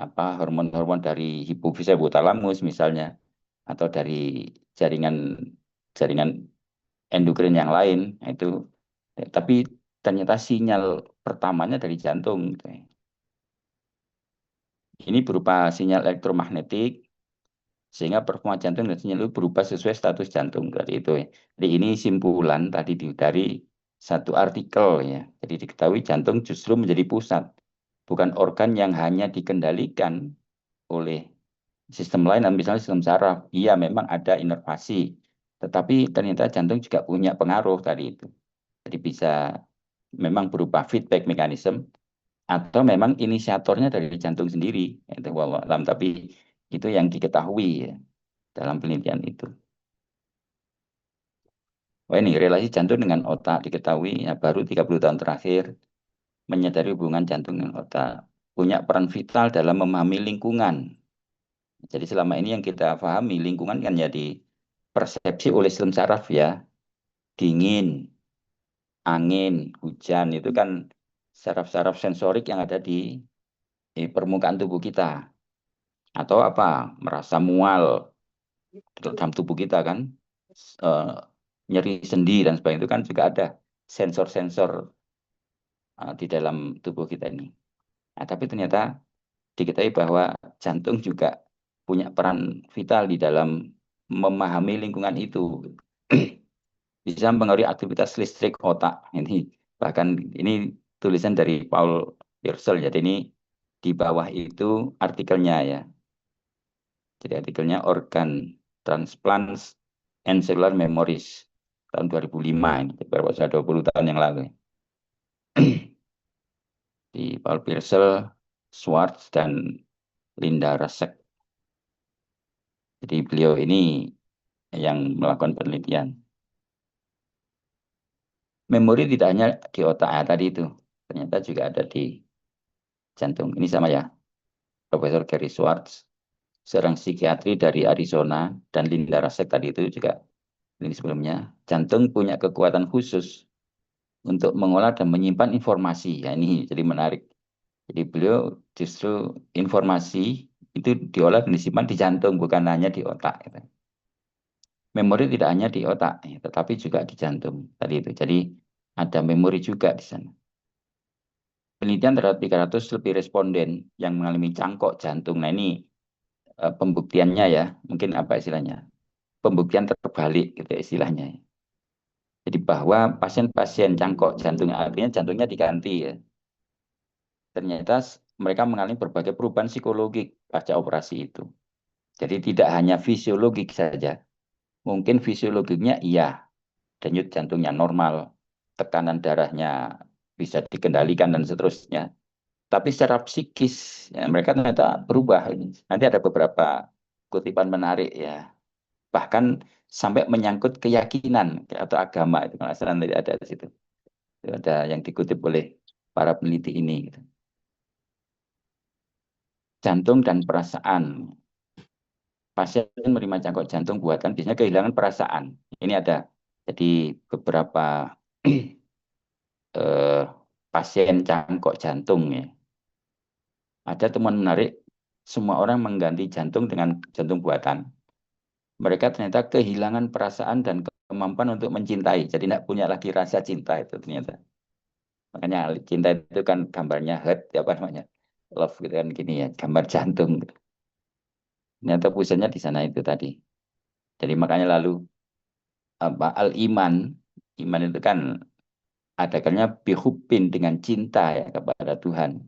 apa hormon-hormon dari hipofisis hipotalamus misalnya atau dari jaringan jaringan endokrin yang lain. Nah, itu tapi ternyata sinyal pertamanya dari jantung gitu ya. Ini berupa sinyal elektromagnetik sehingga performa jantung dan sinyal itu berubah sesuai status jantung tadi itu ya. Jadi ini simpulan tadi dari satu artikel ya. Jadi diketahui jantung justru menjadi pusat, bukan organ yang hanya dikendalikan oleh sistem lain, misalnya sistem saraf. Iya memang ada inervasi, tetapi ternyata jantung juga punya pengaruh tadi itu. Jadi bisa memang berupa feedback mekanisme atau memang inisiatornya dari jantung sendiri. Itu wallah alam, tapi itu yang diketahui ya dalam penelitian itu. Wah ini relasi jantung dengan otak diketahui ya baru 30 tahun terakhir menyadari hubungan jantung dengan otak. Punya peran vital dalam memahami lingkungan. Jadi selama ini yang kita pahami lingkungan kan jadi persepsi oleh sistem saraf ya. Dingin, angin, hujan itu kan saraf-saraf sensorik yang ada di permukaan tubuh kita. Atau apa, merasa mual dalam tubuh kita kan. Eh, nyeri sendi dan sebagainya itu kan juga ada sensor-sensor di dalam tubuh kita ini. Nah, tapi ternyata diketahui bahwa jantung juga punya peran vital di dalam memahami lingkungan itu. Bisa mempengaruhi aktivitas listrik otak. Ini bahkan ini tulisan dari Paul Pearsall. Jadi ini di bawah itu artikelnya ya. Jadi artikelnya Organ Transplants and Cellular Memories tahun 2005 ini, baru sudah 20 tahun yang lalu. Di Paul Pearsall, Schwartz dan Linda Rasek. Jadi beliau ini yang melakukan penelitian. Memori tidak hanya di otak tadi itu, ternyata juga ada di jantung. Ini sama ya, Profesor Gary Schwartz, seorang psikiatri dari Arizona, dan Linda Rasek tadi itu juga ini sebelumnya. Jantung punya kekuatan khusus untuk mengolah dan menyimpan informasi. Ya, ini jadi menarik. Jadi beliau justru informasi itu diolah dan disimpan di jantung, bukan hanya di otak. Gitu. Memori tidak hanya di otak, ya, tetapi juga di jantung. Tadi itu. Jadi ada memori juga di sana. Penelitian terhadap 300 lebih responden yang mengalami cangkok jantung. Nah ini pembuktiannya ya, mungkin apa istilahnya? Pembuktian terbalik gitu istilahnya. Jadi bahwa pasien-pasien cangkok jantung artinya jantungnya diganti ya. Ternyata mereka mengalami berbagai perubahan psikologik pasca operasi itu. Jadi tidak hanya fisiologik saja. Mungkin fisiologiknya iya, denyut jantungnya normal, tekanan darahnya bisa dikendalikan dan seterusnya. Tapi secara psikis ya, mereka ternyata berubah. Nanti ada beberapa kutipan menarik ya. Bahkan sampai menyangkut keyakinan atau agama itu kalau nanti ada di situ. Itu ada yang dikutip oleh para peneliti ini. Gitu. Jantung dan perasaan. Pasien menerima cangkok jantung buatan biasanya kehilangan perasaan. Ini ada. Jadi beberapa eh, pasien cangkok jantung ya. Ada temuan menarik, semua orang mengganti jantung dengan jantung buatan. Mereka ternyata kehilangan perasaan dan kemampuan untuk mencintai. Jadi tidak punya lagi rasa cinta itu ternyata. Makanya cinta itu kan gambarnya heart, apa namanya? Love gitu kan gini ya, gambar jantung. Ternyata pusatnya di sana itu tadi. Jadi makanya lalu apa al-iman, iman itu kan adakannya bihubin dengan cinta ya kepada Tuhan.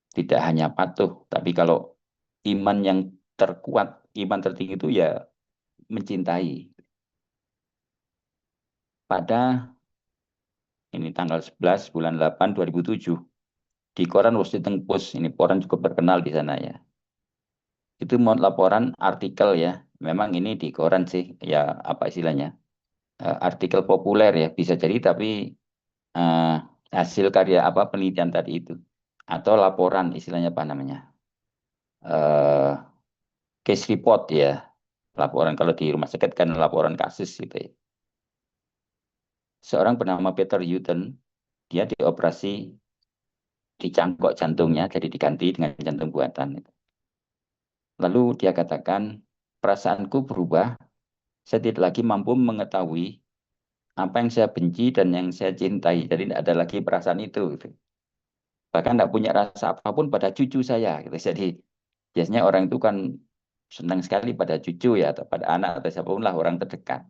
Tidak hanya patuh, tapi kalau iman yang terkuat, iman tertinggi itu ya mencintai. Pada ini tanggal 11 bulan 8 2007 di koran Washington Post, ini koran cukup terkenal di sana ya. Itu mau laporan artikel ya. Memang ini di koran sih ya apa istilahnya? Artikel populer ya bisa jadi tapi eh, hasil karya apa penelitian tadi itu atau laporan istilahnya apa namanya? Eh, case report ya. Laporan kalau di rumah sakit kan laporan kasus gitu ya. Seorang bernama Peter Hutton, dia dioperasi di cangkok jantungnya, jadi diganti dengan jantung buatan. Lalu dia katakan, perasaanku berubah, saya tidak lagi mampu mengetahui apa yang saya benci dan yang saya cintai. Jadi tidak ada lagi perasaan itu. Gitu. Bahkan tidak punya rasa apapun pada cucu saya. Gitu. Jadi biasanya orang itu kan senang sekali pada cucu ya, atau pada anak atau siapapun lah orang terdekat.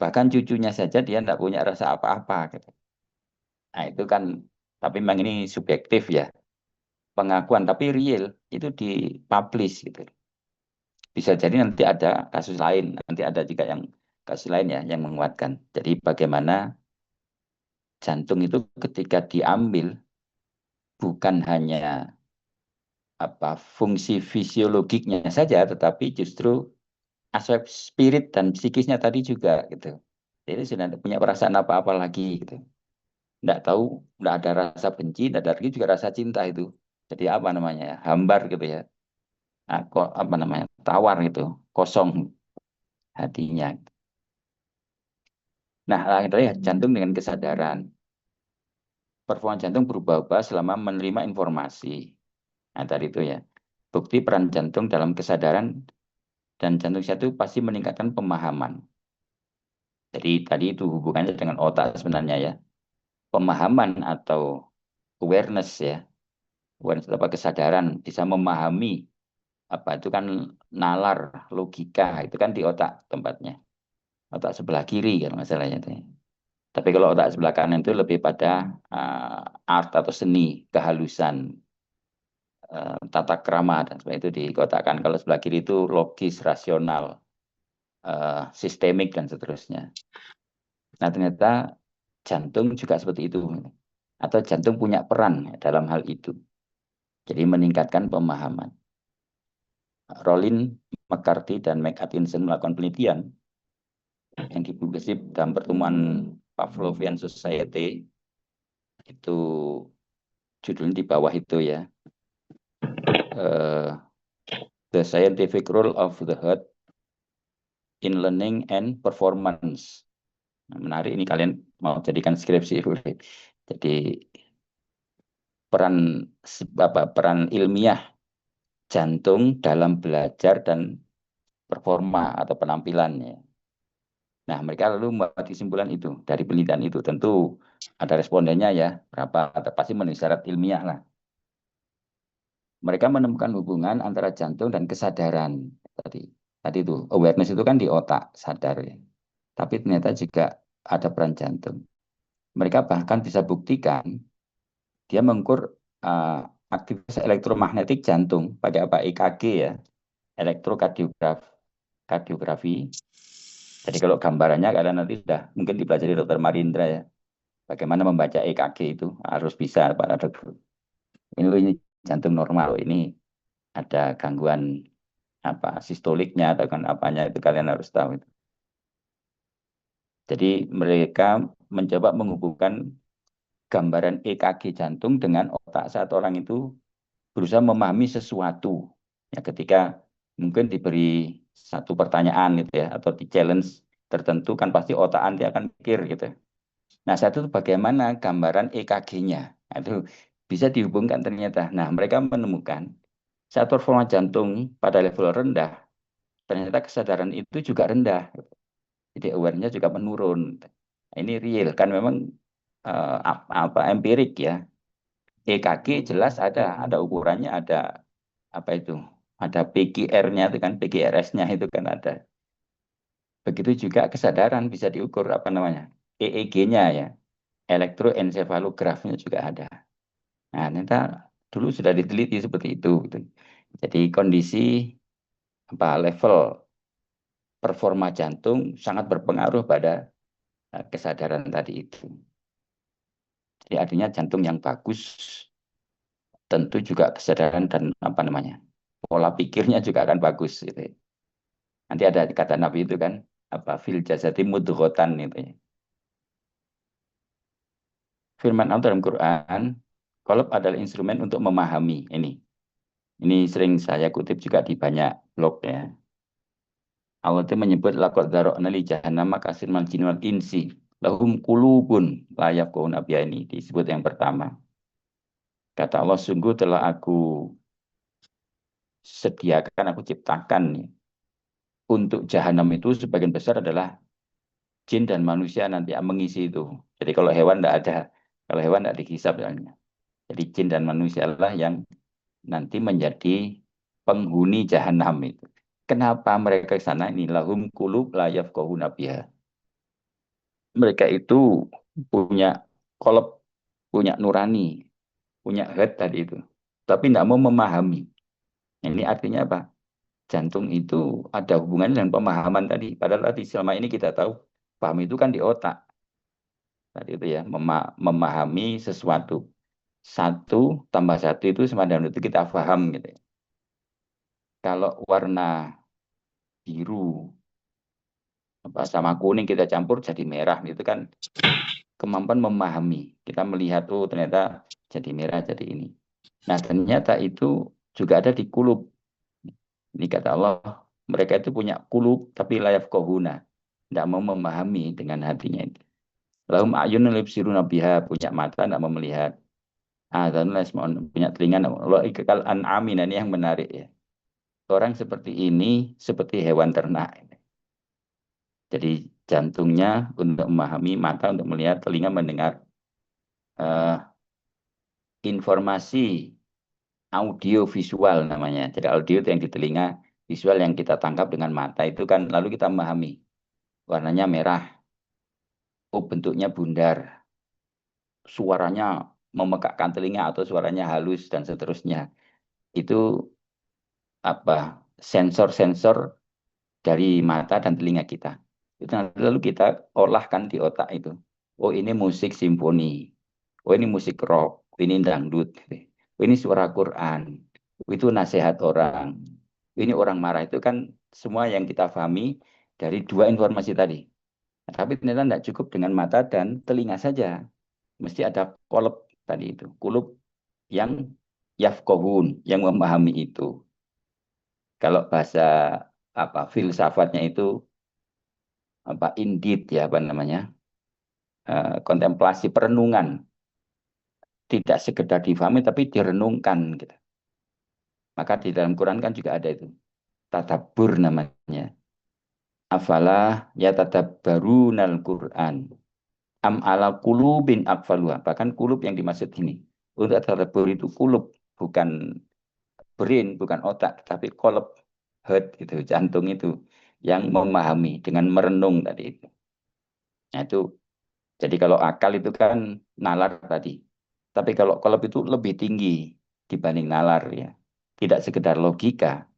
Bahkan cucunya saja dia tidak punya rasa apa-apa. Gitu. Nah itu kan, tapi memang ini subjektif ya, pengakuan. Tapi real, itu dipublish gitu. Bisa jadi nanti ada kasus lain, nanti ada juga yang kasus lain ya yang menguatkan. Jadi bagaimana jantung itu ketika diambil bukan hanya apa fungsi fisiologiknya saja, tetapi justru aspek spirit dan psikisnya tadi juga gitu. Jadi sudah tidak punya perasaan apa-apa lagi gitu. Tidak tahu, tidak ada rasa benci, tidak ada lagi juga rasa cinta itu. Jadi apa namanya? Hambar gitu ya. Nah, kok apa namanya? Tawar gitu, kosong hatinya. Nah, akhirnya jantung dengan kesadaran. Performa jantung berubah-ubah selama menerima informasi. Nah, tadi itu ya. Bukti peran jantung dalam kesadaran dan jantung satu pasti meningkatkan pemahaman. Jadi tadi itu hubungannya dengan otak sebenarnya ya. Pemahaman atau awareness ya. Awareness apa kesadaran bisa memahami apa itu kan nalar logika itu kan di otak tempatnya. Otak sebelah kiri kan masalahnya itu. Tapi kalau otak sebelah kanan itu lebih pada art atau seni, kehalusan, tata krama dan sebagainya itu dikotakkan. Kalau sebelah kiri itu logis, rasional, sistemik dan seterusnya. Nah ternyata jantung juga seperti itu. Atau jantung punya peran dalam hal itu. Jadi meningkatkan pemahaman. Rollin, McCarthy, dan McAtkinson melakukan penelitian yang dipublikasi dalam pertemuan Pavlovian Society. Itu judulnya di bawah itu ya. The Scientific Role of the Heart in Learning and Performance. Nah, menarik ini kalian mau jadikan skripsi. Jadi peran peran ilmiah jantung dalam belajar dan performa atau penampilannya. Nah, mereka lalu membuat kesimpulan itu dari penelitian itu. Tentu ada respondennya ya, berapa, atau pasti memenuhi syarat ilmiah lah. Mereka menemukan hubungan antara jantung dan kesadaran tadi. Tadi itu awareness itu kan di otak sadar ya. Tapi ternyata juga ada peran jantung. Mereka bahkan bisa buktikan dia mengukur aktivitas elektromagnetik jantung pakai apa, EKG ya, elektrokardiografi. Jadi kalau gambarannya kalian nanti sudah mungkin dipelajari Dokter Marindra ya, bagaimana membaca EKG itu harus bisa para dokter. Ini jantung normal, ini ada gangguan apa sistoliknya atau kan apanya itu kalian harus tahu itu. Jadi mereka mencoba menghubungkan gambaran EKG jantung dengan otak saat orang itu berusaha memahami sesuatu. Ya, ketika mungkin diberi satu pertanyaan gitu ya, atau di challenge tertentu kan pasti otak anti akan mikir gitu. Nah, satu itu bagaimana gambaran EKG-nya. Nah, itu bisa dihubungkan ternyata. Nah, mereka menemukan saat performa jantung pada level rendah, ternyata kesadaran itu juga rendah. Jadi awareness juga menurun. Nah, ini real kan memang apa empirik ya. EKG jelas ada ukurannya, ada apa itu? Ada PQR-nya itu kan, PQRS-nya itu kan ada. Begitu juga kesadaran bisa diukur apa namanya? EEG-nya ya, elektroencephalografnya juga ada. Nah, ternyata dulu sudah diteliti seperti itu gitu. Jadi kondisi apa level performa jantung sangat berpengaruh pada kesadaran tadi itu. Jadi artinya jantung yang bagus tentu juga kesadaran dan apa namanya pola pikirnya juga akan bagus gitu. Nanti ada kata Nabi itu kan apa fil jasati mudghatan itu ya. Firman Allah dalam Quran, qalb adalah instrumen untuk memahami ini. Ini sering saya kutip juga di banyak blog ya. Allah itu menyebut laqad dzara'na li jahannama katsiran minal jinni wal insi lahum qulubun la yafqahuna biha, ini disebut yang pertama. Kata Allah, sungguh telah aku sediakan, aku ciptakan nih, untuk jahanam itu sebagian besar adalah jin dan manusia nanti yang mengisi itu. Jadi kalau hewan tidak ada, kalau hewan tidak dihisap misalnya. Jadi jin dan manusia lah yang nanti menjadi penghuni jahanam itu. Kenapa mereka ke sana? Ini lahum qulub la yafqahuna biha. Mereka itu punya kolab, punya nurani, punya head tadi itu. Tapi tidak mau memahami. Ini artinya apa? Jantung itu ada hubungannya dengan pemahaman tadi. Padahal tadi selama ini kita tahu, paham itu kan di otak. Tadi itu ya, memahami sesuatu. Satu tambah satu itu sama dengan itu kita paham gitu ya. Kalau warna biru apa sama kuning kita campur jadi merah itu kan kemampuan memahami. Kita melihat oh ternyata jadi merah jadi ini. Nah ternyata itu juga ada di kulub. Ini kata Allah, mereka itu punya kulub tapi layak kohuna. Tidak mau memahami dengan hatinya itu. Lahum ayun yubsiruna biha, punya mata tidak mau melihat. Adzan punya telinga. Allah ikal an'amin, ini yang menarik ya. Orang seperti ini seperti hewan ternak. Jadi jantungnya untuk memahami, mata untuk melihat, telinga mendengar eh, informasi audio visual namanya. Jadi audio itu yang di telinga, visual yang kita tangkap dengan mata itu kan lalu kita memahami. Warnanya merah, oh bentuknya bundar, suaranya memekakkan telinga atau suaranya halus dan seterusnya. Itu apa sensor-sensor dari mata dan telinga kita. Itu nanti lalu kita olahkan di otak itu. Oh ini musik simfoni. Oh ini musik rock. Ini dangdut. Oh ini suara Quran. Oh, itu nasihat orang. Ini orang marah itu kan semua yang kita pahami dari dua informasi tadi. Nah, tapi ternyata tidak cukup dengan mata dan telinga saja. Mesti ada kolab tadi itu. Kulub yang yafkohun, yang memahami itu. Kalau bahasa apa filsafatnya itu apa indeed ya apa namanya kontemplasi perenungan, tidak sekedar difahami tapi direnungkan gitu. Maka di dalam Quran kan juga ada itu, tadabbur namanya. Afalah ya tadabbarunal Quran. Am ala kulubin akfaluha. Bahkan kulub yang dimaksud ini. Untuk tadabbur itu kulub, bukan brain, bukan otak, tapi kolab, heart itu, jantung itu yang memahami dengan merenung tadi itu. Nah itu, jadi kalau akal itu kan nalar tadi. Tapi kalau kolab itu lebih tinggi dibanding nalar ya. Tidak sekedar logika,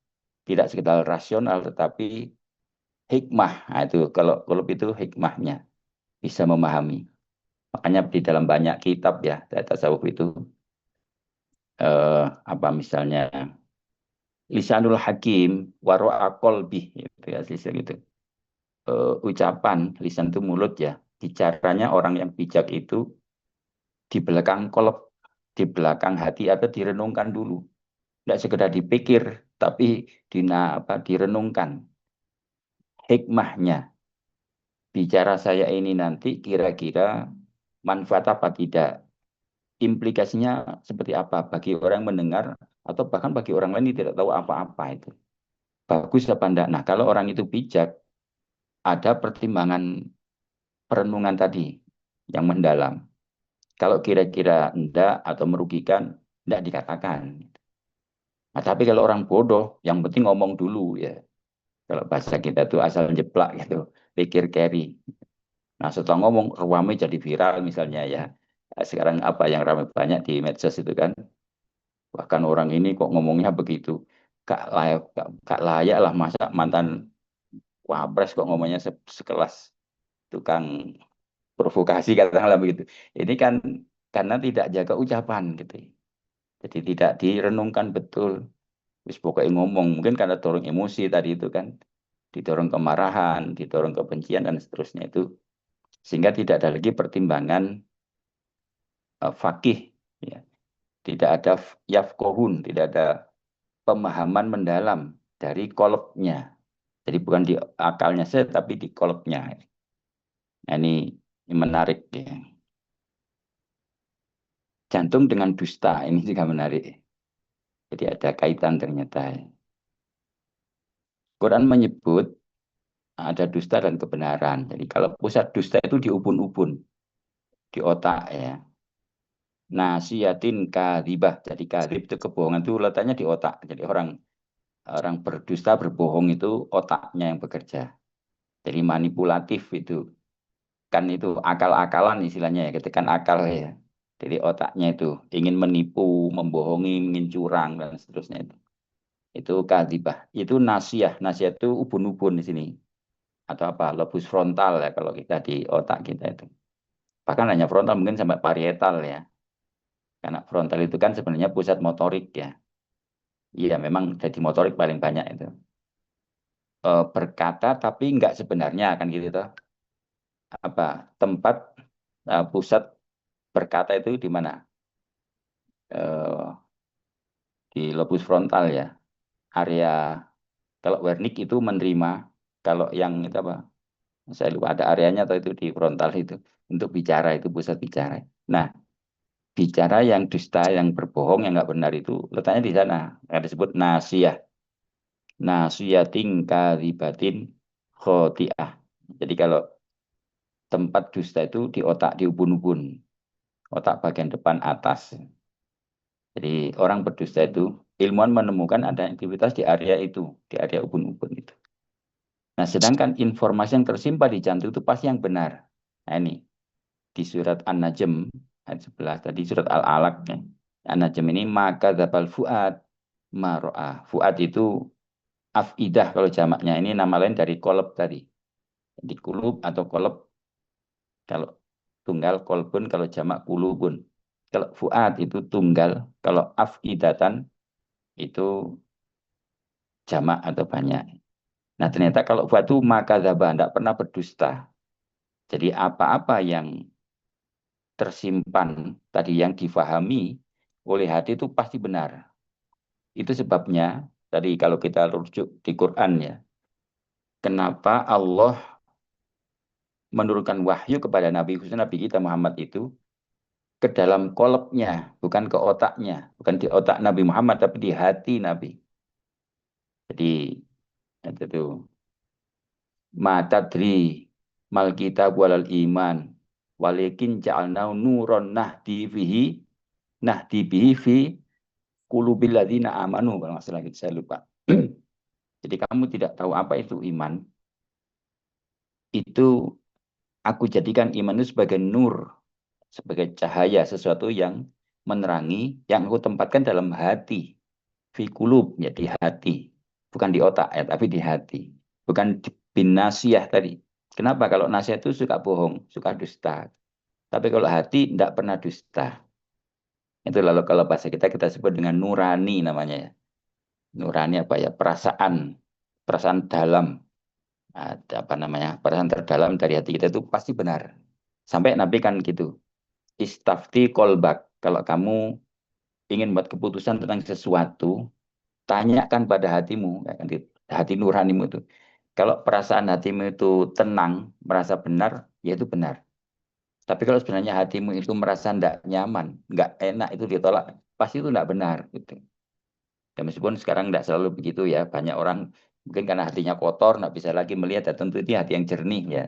tidak sekedar rasional, tetapi hikmah. Nah itu kalau kolab itu hikmahnya bisa memahami. Makanya di dalam banyak kitab ya, dari tasawuf itu apa misalnya lisanul hakim waro'a qalbi gitu ya sisa gitu. Ucapan lisan itu mulut ya. Bicaranya orang yang bijak itu di belakang kolop, di belakang hati atau direnungkan dulu. Tidak sekedar dipikir, tapi direnungkan hikmahnya. Bicara saya ini nanti kira-kira manfaat apa tidak? Implikasinya seperti apa bagi orang mendengar atau bahkan bagi orang lain yang tidak tahu apa-apa itu. Bagus apa enggak? Nah, kalau orang itu bijak, ada pertimbangan perenungan tadi yang mendalam. Kalau kira-kira enggak atau merugikan, enggak dikatakan. Nah, tapi kalau orang bodoh, yang penting ngomong dulu ya. Kalau bahasa kita tuh asal jeplak gitu, pikir carry. Nah, setelah ngomong, ramai jadi viral misalnya ya. Nah, sekarang apa yang ramai banyak di medsos itu kan. Bahkan orang ini kok ngomongnya begitu. Gak layak lah masa mantan wapres kok ngomongnya sekelas tukang provokasi katakanlah begitu. Ini kan karena tidak jaga ucapan gitu. Jadi tidak direnungkan betul. Wis pokoknya ngomong mungkin karena dorong emosi tadi itu kan, didorong kemarahan, didorong kebencian dan seterusnya itu sehingga tidak ada lagi pertimbangan fakih ya. Tidak ada yafkohun, tidak ada pemahaman mendalam dari kolopnya. Jadi bukan di akalnya saja tapi di kolopnya. Nah, ini menarik ya. Jantung dengan dusta ini juga menarik. Jadi ada kaitan ternyata. Quran menyebut ada dusta dan kebenaran. Jadi kalau pusat dusta itu di ubun-ubun, di otak ya. Nasiyatin kadhibah. Jadi kadhib itu kebohongan itu letaknya di otak. Jadi orang orang berdusta berbohong itu otaknya yang bekerja. Jadi manipulatif itu kan itu akal-akalan istilahnya ya. Ketika akal ya. Jadi otaknya itu ingin menipu, membohongi, ingin curang dan seterusnya itu. Itu kadhibah. Itu nasiyah. Nasiyah itu ubun-ubun di sini. Atau apa lobus frontal ya kalau kita di otak kita itu bahkan hanya frontal mungkin sampai parietal ya karena frontal itu kan sebenarnya pusat motorik ya iya memang jadi motorik paling banyak itu berkata tapi enggak sebenarnya kan gitu toh apa tempat pusat berkata itu di mana Eh, di lobus frontal ya area kalau Wernicke itu menerima kalau yang itu apa saya lupa ada areanya atau itu di frontal itu untuk bicara itu pusat bicara nah bicara yang dusta, yang berbohong, yang nggak benar itu letaknya di sana. Yang disebut nasiyah. Nasiyatin kadibatin khotiah. Jadi kalau tempat dusta itu di otak, di ubun-ubun. Otak bagian depan atas. Jadi orang berdusta itu, ilmuwan menemukan ada aktivitas di area itu, di area ubun-ubun itu. Nah, sedangkan informasi yang tersimpan di jantung itu pasti yang benar. Nah, ini di surat An-Najm ayat 11 tadi surat Al-Alaq ya. An-Najm ini maka dzabal fuad maro'ah. Fuad itu afidah kalau jamaknya ini nama lain dari kolab tadi. Di kulub atau kolab kalau tunggal kolbun kalau jamak kulubun. Kalau fuad itu tunggal, kalau afidatan itu jamak atau banyak. Nah ternyata kalau fuad itu maka dzaba tidak pernah berdusta. Jadi apa-apa yang tersimpan tadi yang difahami oleh hati itu pasti benar. Itu sebabnya tadi kalau kita rujuk di Quran ya, kenapa Allah menurunkan wahyu kepada Nabi, khususnya Nabi kita Muhammad itu ke dalam kolabnya, bukan ke otaknya, bukan di otak Nabi Muhammad, tapi di hati Nabi. Jadi itu mata dri mal kita walal iman walikin ja'alna nuron nahdi bihi fi qulubil ladzina amanu kalau nggak salah gitu, saya lupa. Jadi kamu tidak tahu apa itu iman. Itu aku jadikan iman itu sebagai nur, sebagai cahaya, sesuatu yang menerangi, yang aku tempatkan dalam hati. Fi kulub, ya di hati. Bukan di otak, ya, tapi di hati. Bukan di bin nasiyah tadi. Kenapa? Kalau nasihat itu suka bohong, suka dusta. Tapi kalau hati tidak pernah dusta. Itu lalu kalau bahasa kita sebut dengan nurani namanya ya. Nurani apa ya? Perasaan, perasaan dalam. Ada apa namanya? Perasaan terdalam dari hati kita itu pasti benar. Sampai Nabi kan gitu. Istafti kolbak. Kalau kamu ingin buat keputusan tentang sesuatu, tanyakan pada hatimu, ya kan, hati nuranimu itu. Kalau perasaan hatimu itu tenang, merasa benar, ya itu benar. Tapi kalau sebenarnya hatimu itu merasa tidak nyaman, nggak enak, itu ditolak, pasti itu tidak benar. Gitu. Dan meskipun sekarang tidak selalu begitu ya, banyak orang mungkin karena hatinya kotor, nggak bisa lagi melihat, dan tentu itu hati yang jernih ya.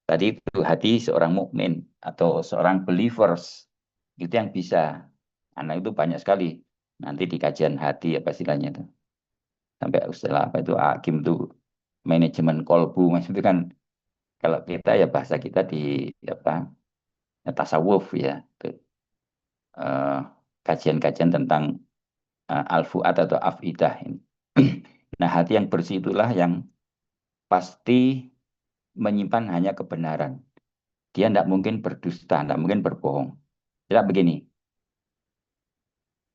Tadi itu hati seorang mukmin atau seorang believers, itu yang bisa. Anak itu banyak sekali. Nanti di kajian hati apa istilahnya itu. Sampai istilah apa itu hakim itu manajemen kolbu, mas itu kan kalau kita ya bahasa kita di apa ya, tasawuf ya. Itu, eh, kajian-kajian tentang al-fu'ad atau afidah ini. Nah, hati yang bersih itulah yang pasti menyimpan hanya kebenaran. Dia tidak mungkin berdusta, tidak mungkin berbohong. Tidak begini,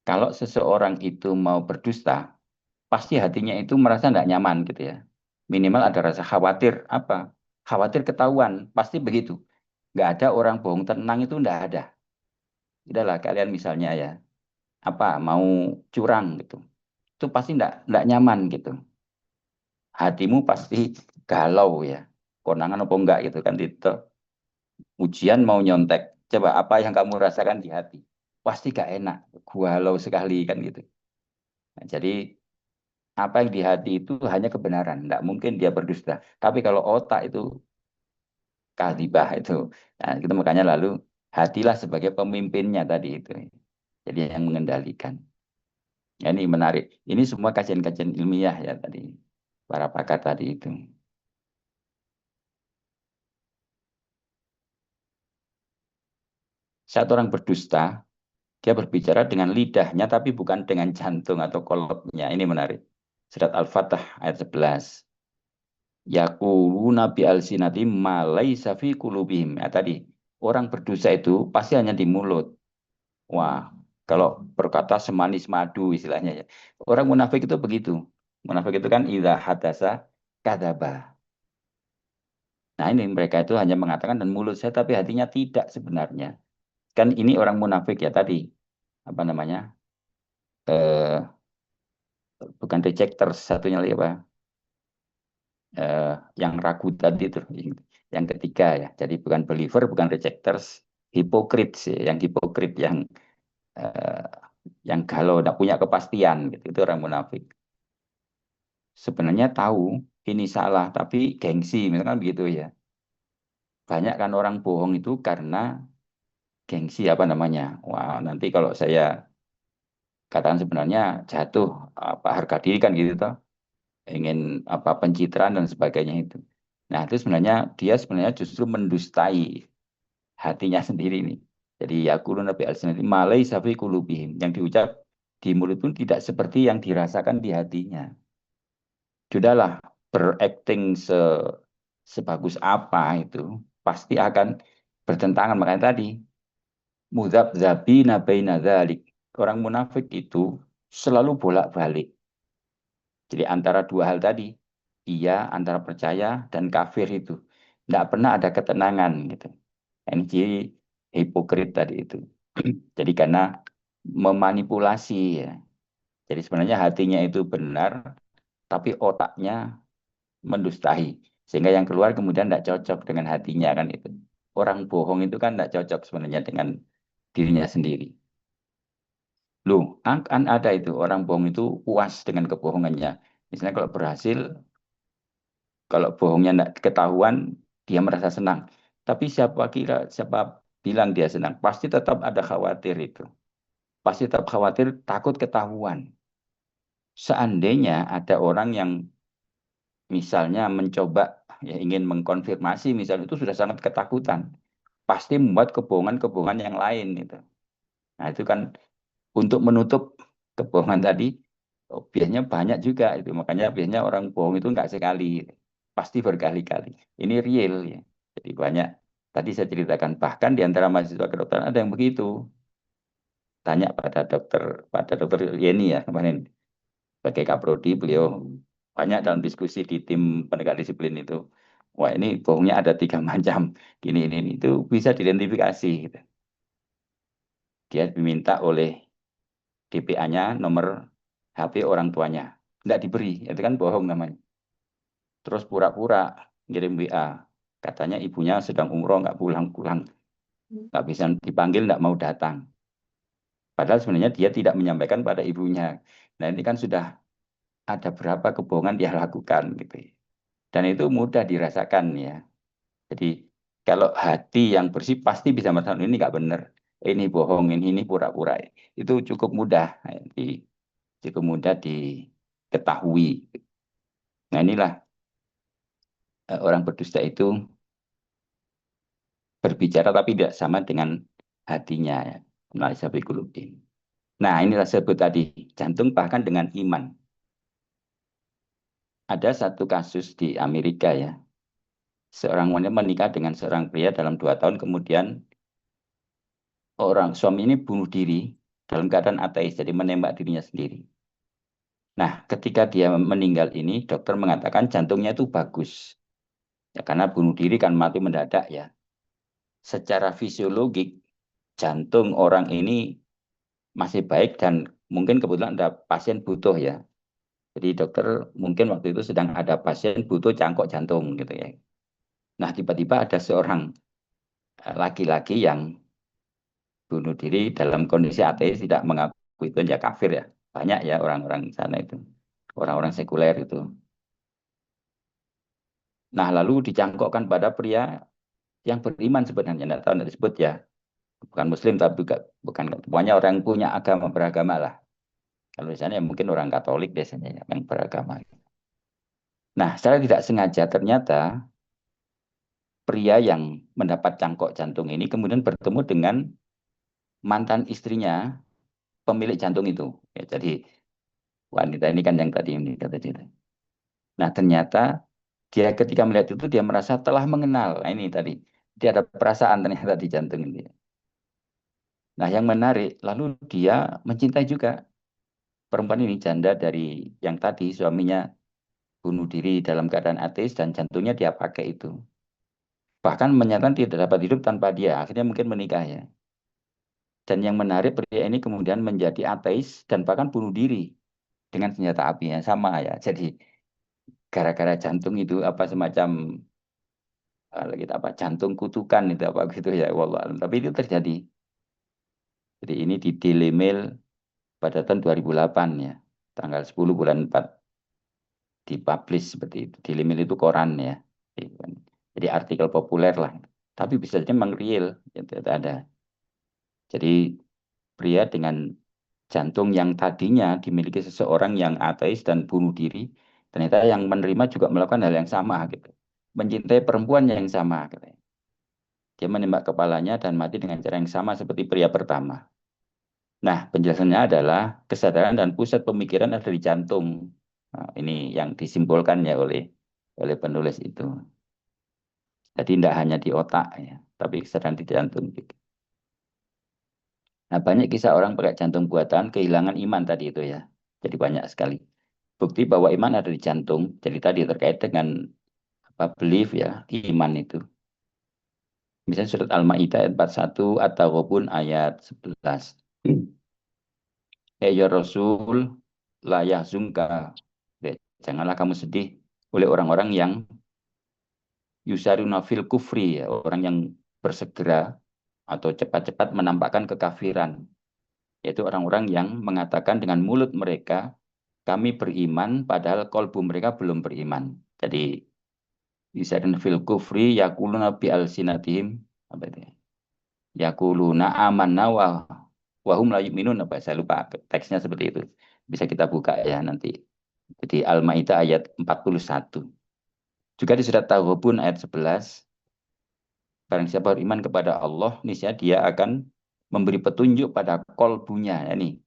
kalau seseorang itu mau berdusta, pasti hatinya itu merasa tidak nyaman gitu ya. Minimal ada rasa khawatir, apa? Khawatir ketahuan, pasti begitu. Nggak ada orang bohong tenang itu nggak ada. Udahlah kalian misalnya ya, apa mau curang gitu. Itu pasti nggak nyaman gitu. Hatimu pasti galau ya. Konangan apa enggak gitu kan itu. Ujian mau nyontek. Coba apa yang kamu rasakan di hati? Pasti gak enak. Galau sekali kan gitu. Nah, jadi apa yang di hati itu hanya kebenaran. Nggak mungkin dia berdusta. Tapi kalau otak itu kadibah itu. Nah, kita makanya lalu hatilah sebagai pemimpinnya tadi itu. Jadi yang mengendalikan. Ya, ini menarik. Ini semua kajian-kajian ilmiah ya tadi. Para pakar tadi itu. Saat orang berdusta, dia berbicara dengan lidahnya tapi bukan dengan jantung atau kolotnya. Ini menarik. Surat Al-Fatah ayat 11. Yaquluna bi alsinati ma laisa fi qulubihim. Ya, tadi orang berdosa itu pasti hanya di mulut. Wah, kalau berkata semanis madu istilahnya ya. Orang munafik itu begitu. Munafik itu kan idza hadasa kadzaba. Nah, ini mereka itu hanya mengatakan dan mulut saya tapi hatinya tidak sebenarnya. Kan ini orang munafik ya tadi. Apa namanya? Eh, bukan rejecter satunya lagi apa? eh, yang ragu tadi itu yang ketiga ya. Jadi bukan believer, bukan rejectors, hipokrit sih, yang hipokrit eh, yang galau, tidak punya kepastian gitu. Itu orang munafik. Sebenarnya tahu ini salah, tapi gengsi, misalkan begitu ya. Banyak kan orang bohong itu karena gengsi apa namanya. Wah, nanti kalau saya katakan sebenarnya jatuh apa harga diri kan gitu toh. Ingin apa pencitraan dan sebagainya itu. Nah, itu sebenarnya dia sebenarnya justru mendustai hatinya sendiri nih. Jadi yaqulun nabi alsinati malai safi kulubihim yang diucap di mulut pun tidak seperti yang dirasakan di hatinya. Sudahlah berakting sebagus apa itu pasti akan bertentangan makanya tadi mudzabdzabina baina dzalik. Orang munafik itu selalu bolak-balik. Jadi antara dua hal tadi, dia antara percaya dan kafir itu. Tidak pernah ada ketenangan gitu. Ini ciri hipokrit tadi itu. Jadi karena memanipulasi ya. Jadi sebenarnya hatinya itu benar, tapi otaknya mendustai. Sehingga yang keluar kemudian tidak cocok dengan hatinya kan itu. Orang bohong itu kan tidak cocok sebenarnya dengan dirinya sendiri. Loh, kan ada itu orang bohong itu puas dengan kebohongannya. Misalnya kalau berhasil, kalau bohongnya tidak ketahuan, dia merasa senang. Tapi siapa bilang dia senang? Pasti tetap ada khawatir itu. Pasti tetap khawatir, takut ketahuan. Seandainya ada orang yang misalnya mencoba ya ingin mengkonfirmasi, misalnya itu sudah sangat ketakutan, pasti membuat kebohongan-kebohongan yang lain itu. Nah itu kan untuk menutup kebohongan tadi, biasanya banyak juga itu. Makanya biasanya orang bohong itu nggak sekali, pasti berkali-kali. Ini real ya. Jadi banyak. Tadi saya ceritakan bahkan di antara mahasiswa kedokteran ada yang begitu. Tanya pada dokter Yeni ya kemarin sebagai kaprodi beliau banyak dalam diskusi di tim penegak disiplin itu. Wah ini bohongnya ada 3 macam. Ini itu bisa diidentifikasi. Gitu. Dia diminta oleh DPA-nya nomor HP orang tuanya. Tidak diberi, itu kan bohong namanya. Terus pura-pura ngirim WA. Katanya ibunya sedang umroh, nggak pulang-pulang. Nggak bisa dipanggil, nggak mau datang. Padahal sebenarnya dia tidak menyampaikan pada ibunya. Nah ini kan sudah ada berapa kebohongan dia lakukan gitu. Dan itu mudah dirasakan ya. Jadi kalau hati yang bersih pasti bisa merasakan ini nggak benar. Ini bohong, ini pura-pura. Itu cukup mudah. Jadi cukup mudah diketahui. Nah inilah orang berdusta itu berbicara tapi tidak sama dengan hatinya ya. Laisa biqulubihim. Nah, inilah sebut tadi jantung bahkan dengan iman. Ada satu kasus di Amerika ya. Seorang wanita menikah dengan seorang pria dalam 2 tahun kemudian orang suami ini bunuh diri dalam keadaan ateis jadi menembak dirinya sendiri. Nah, ketika dia meninggal ini dokter mengatakan jantungnya itu bagus. Ya karena bunuh diri kan mati mendadak ya. Secara fisiologik jantung orang ini masih baik dan mungkin kebetulan ada pasien butuh ya. Jadi dokter mungkin waktu itu sedang ada pasien butuh cangkok jantung gitu ya. Nah tiba-tiba ada seorang laki-laki yang bunuh diri dalam kondisi ateis tidak mengaku itu ya kafir ya. Banyak ya orang-orang sana itu. Orang-orang sekuler itu. Nah lalu dicangkokkan pada pria yang beriman sebenarnya. Tidak tahu tidak disebut ya. Bukan muslim tapi juga bukan. Pokoknya orang yang punya agama beragama lah. Kalau di sana ya mungkin orang Katolik biasanya ya, yang beragama. Nah, secara tidak sengaja ternyata pria yang mendapat cangkok jantung ini kemudian bertemu dengan mantan istrinya pemilik jantung itu. Ya, jadi wanita ini kan yang tadi ini kata cerita. Nah, ternyata dia ketika melihat itu dia merasa telah mengenal. Nah, ini tadi dia ada perasaan ternyata di jantung ini. Nah, yang menarik lalu dia mencintai juga perempuan ini janda dari yang tadi suaminya bunuh diri dalam keadaan ateis dan jantungnya dia pakai itu. Bahkan menyatakan tidak dapat hidup tanpa dia. Akhirnya mungkin menikah ya. Dan yang menarik pria ini kemudian menjadi ateis dan bahkan bunuh diri dengan senjata api yang sama ya. Jadi gara-gara jantung itu apa semacam kita apa jantung kutukan itu apa gitu ya wallah alam. Tapi itu terjadi. Jadi ini di Daily Mail pada tahun 2008 ya. Tanggal 10 bulan 4 dipublish seperti itu. Daily Mail itu koran ya. Jadi artikel populer lah. Tapi bisa jadi memang real. Itu ada. Jadi pria dengan jantung yang tadinya dimiliki seseorang yang ateis dan bunuh diri, ternyata yang menerima juga melakukan hal yang sama gitu. Mencintai perempuan yang sama gitu. Dia menembak kepalanya dan mati dengan cara yang sama seperti pria pertama. Nah, penjelasannya adalah kesadaran dan pusat pemikiran ada di jantung. Nah, ini yang disimbolkan ya oleh penulis itu. Jadi tidak hanya di otak ya, tapi kesadaran di jantung juga. Nah, banyak kisah orang pakai jantung buatan kehilangan iman tadi itu ya. Jadi banyak sekali. Bukti bahwa iman ada di jantung. Jadi tadi terkait dengan apa belief ya, iman itu. Misalnya surat Al-Maidah ayat 41 ataupun ayat 11. Ya Rasul la yahzunka. Ya, janganlah kamu sedih oleh orang-orang yang yusaruna fil kufri, ya, orang yang bersegera atau cepat-cepat menampakkan kekafiran, yaitu orang-orang yang mengatakan dengan mulut mereka kami beriman padahal kolbu mereka belum beriman. Jadi yusaruna fil kufri yaquluna bi alsinatihim, apa itu? Yaquluna amanna wa hum la yu'minun, apa saya lupa teksnya seperti itu. Bisa kita buka ya nanti. Jadi Al-Maidah ayat 41. Juga di surat Taghabun ayat 11, barang siapa beriman kepada Allah, niscaya dia akan memberi petunjuk pada kolbunya. Ya, nih.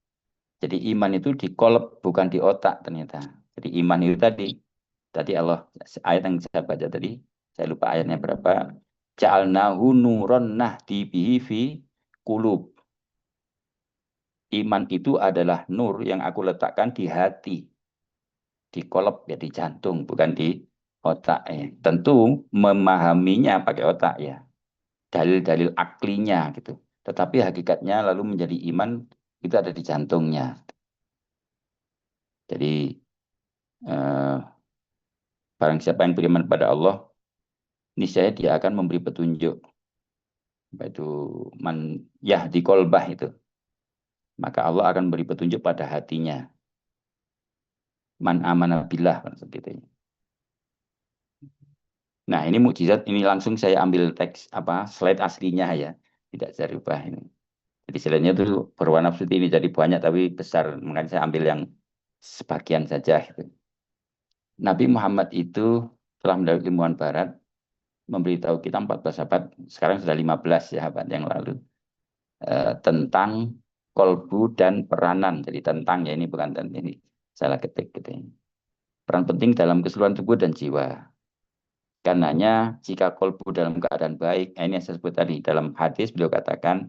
Jadi iman itu di kolb, bukan di otak ternyata. Jadi iman itu tadi Allah, ayat yang saya baca tadi, saya lupa ayatnya berapa. Ja'alnahu nuron nahdi bihi fi qulub. Iman itu adalah nur yang aku letakkan di hati, di kolb, ya di jantung, bukan di otak. Tentu memahaminya pakai otak ya. Dalil-dalil aklinya gitu. Tetapi hakikatnya lalu menjadi iman itu ada di jantungnya. Jadi eh, barang siapa yang beriman pada Allah, niscaya dia akan memberi petunjuk. Itu man yahdi kolbah itu. Maka Allah akan beri petunjuk pada hatinya. Man amana billah seperti itu. Nah, ini mukjizat, ini langsung saya ambil teks slide aslinya ya. Tidak saya rubah ini. Jadi slide-nya itu berwarna putih ini jadi banyak tapi besar. Makanya saya ambil yang sebagian saja gitu. Nabi Muhammad itu telah mendapat ilmuwan barat, memberitahu kita 14 abad, sekarang sudah 15 ya abad yang lalu, tentang kolbu dan peranan. Jadi tentang ya, ini bukan tentang, ini salah ketik gitu. Peran penting dalam keseluruhan tubuh dan jiwa. Karenanya jika kolbu dalam keadaan baik, ini yang saya sebut tadi dalam hadis beliau katakan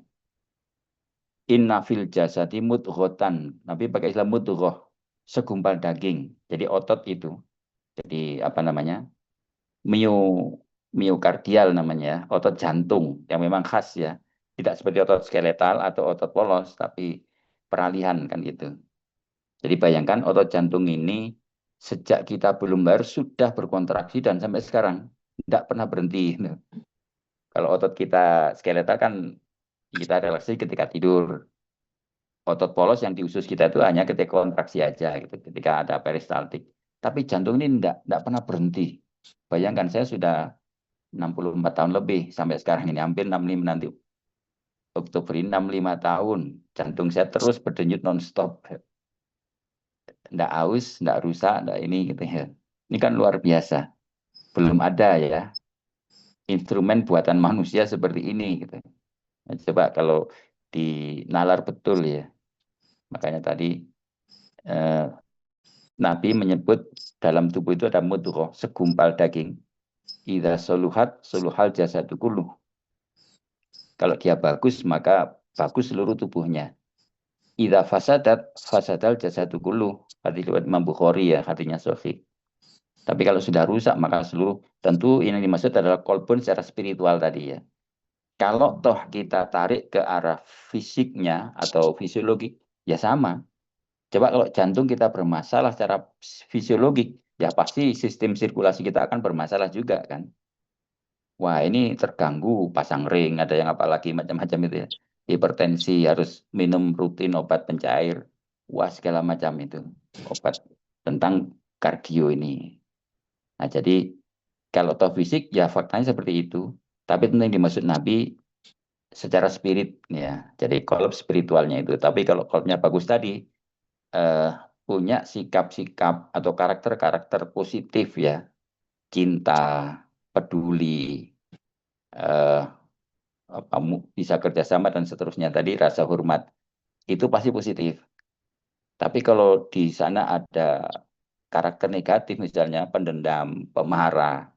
inna fil jasadi mudghotan. Nabi pakai istilah mudghoh, segumpal daging. Jadi otot itu. Jadi apa namanya? Miokardial namanya ya, otot jantung yang memang khas ya. Tidak seperti otot skeletal atau otot polos, tapi peralihan kan gitu. Jadi bayangkan otot jantung ini sejak kita belum lahir sudah berkontraksi dan sampai sekarang tidak pernah berhenti. Kalau otot kita skeletal kan kita relaksasi ketika tidur. Otot polos yang di usus kita itu hanya ketika kontraksi aja gitu, ketika ada peristaltik. Tapi jantung ini tidak pernah berhenti. Bayangkan saya sudah 64 tahun lebih sampai sekarang ini, hampir 65 nanti. Oktober ini 65 tahun. Jantung saya terus berdenyut non-stop. Tidak aus, tidak rusak, tidak ini gitu ya. Ini kan luar biasa. Belum ada ya instrumen buatan manusia seperti ini gitu. Nah, coba kalau dinalar betul ya. Makanya tadi eh, Nabi menyebut dalam tubuh itu ada mudghah, segumpal daging. Idza soluhat soluhal jasadu kulluh. Kalau dia bagus maka bagus seluruh tubuhnya. Idza fasadat fasadal jasadu kulluh. Hadis riwayat Imam Bukhari ya, artinya sahih. Tapi kalau sudah rusak maka seluruh, tentu ini dimaksud adalah kolbun secara spiritual tadi ya. Kalau toh kita tarik ke arah fisiknya atau fisiologi, ya sama. Coba kalau jantung kita bermasalah secara fisiologik, ya pasti sistem sirkulasi kita akan bermasalah juga kan. Wah ini terganggu, pasang ring, ada yang apalagi macam-macam itu ya. Hipertensi, harus minum rutin obat pencair. Wah segala macam itu. Obat tentang kardio ini. Nah jadi kalau toh fisik ya faktanya seperti itu. Tapi tentu yang dimaksud Nabi secara spirit ya. Jadi kolab spiritualnya itu. Tapi kalau kolabnya bagus tadi, eh, punya sikap-sikap atau karakter-karakter positif ya. Cinta, peduli, eh, bisa kerjasama dan seterusnya tadi, rasa hormat. Itu pasti positif. Tapi kalau di sana ada karakter negatif misalnya pendendam, pemarah,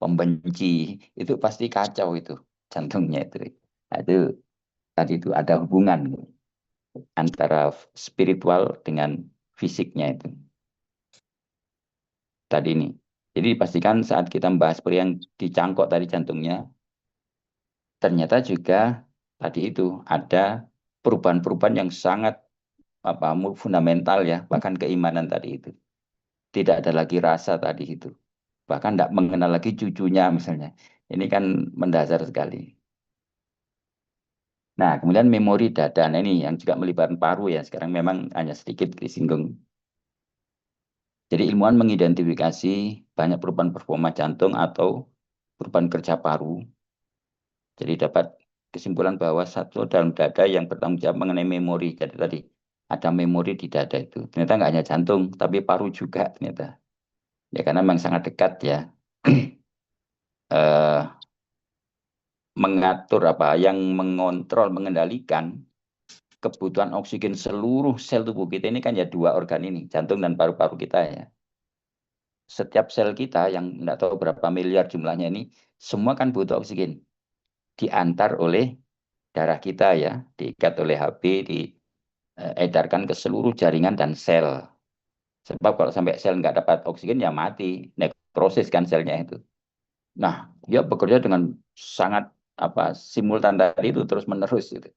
pembenci, itu pasti kacau itu jantungnya itu. Nah, itu tadi itu ada hubungan antara spiritual dengan fisiknya itu. Tadi ini. Jadi dipastikan saat kita membahas pria yang dicangkok tadi jantungnya, ternyata juga tadi itu ada perubahan-perubahan yang sangat fundamental ya, bahkan keimanan tadi itu. Tidak ada lagi rasa tadi itu. bahkan tidak mengenal lagi cucunya misalnya. Ini kan mendasar sekali. Nah, kemudian memori dada. Nah, ini yang juga melibatkan paru ya. Sekarang memang hanya sedikit disinggung. Jadi ilmuwan mengidentifikasi banyak perubahan performa jantung atau perubahan kerja paru. Jadi dapat kesimpulan bahwa satu dalam dada yang bertanggung jawab mengenai memori. Jadi tadi ada memori di dada itu. Ternyata nggak hanya jantung, tapi paru juga ternyata. Ya karena memang sangat dekat ya. eh, mengatur apa yang mengontrol, mengendalikan kebutuhan oksigen seluruh sel tubuh kita ini kan ya dua organ ini, jantung dan paru-paru kita ya. Setiap sel kita yang nggak tahu berapa miliar jumlahnya ini, semua kan butuh oksigen. Diantar oleh darah kita ya, diikat oleh HB, diedarkan ke seluruh jaringan dan sel. Sebab kalau sampai sel nggak dapat oksigen ya mati, nekrosis kan selnya itu. Nah, dia bekerja dengan sangat apa simultan tadi itu terus menerus gitu.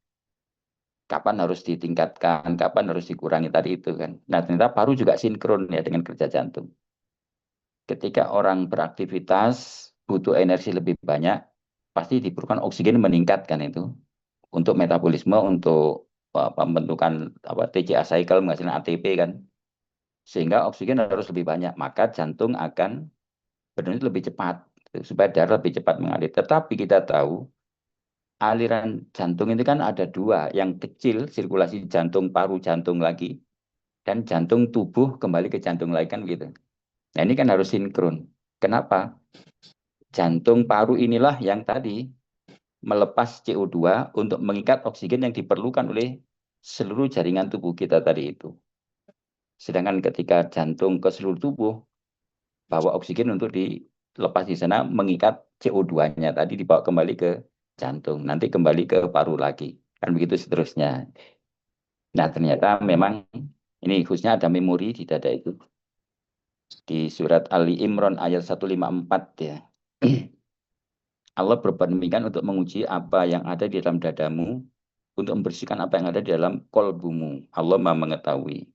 Kapan harus ditingkatkan, kapan harus dikurangi tadi itu kan. Nah, ternyata paru juga sinkron ya dengan kerja jantung. Ketika orang beraktivitas butuh energi lebih banyak, pasti diperlukan oksigen meningkat kan itu untuk metabolisme, untuk pembentukan TCA cycle menghasilkan ATP kan. Sehingga oksigen harus lebih banyak, maka jantung akan berdenyut lebih cepat supaya darah lebih cepat mengalir. Tetapi kita tahu aliran jantung itu kan ada dua, yang kecil sirkulasi jantung paru jantung lagi dan jantung tubuh kembali ke jantung lagi kan gitu. Nah ini kan harus sinkron. Kenapa? Jantung paru inilah yang tadi melepas CO2 untuk mengikat oksigen yang diperlukan oleh seluruh jaringan tubuh kita tadi itu. Sedangkan ketika jantung ke seluruh tubuh, bawa oksigen untuk dilepas di sana, mengikat CO2-nya tadi dibawa kembali ke jantung, nanti kembali ke paru lagi. Kan begitu seterusnya. Nah ternyata memang ini khususnya ada memori di dada itu. Di surat Ali Imran ayat 154 ya. Allah berbuat demikian untuk menguji apa yang ada di dalam dadamu, untuk membersihkan apa yang ada di dalam kolbumu. Allah Maha mengetahui.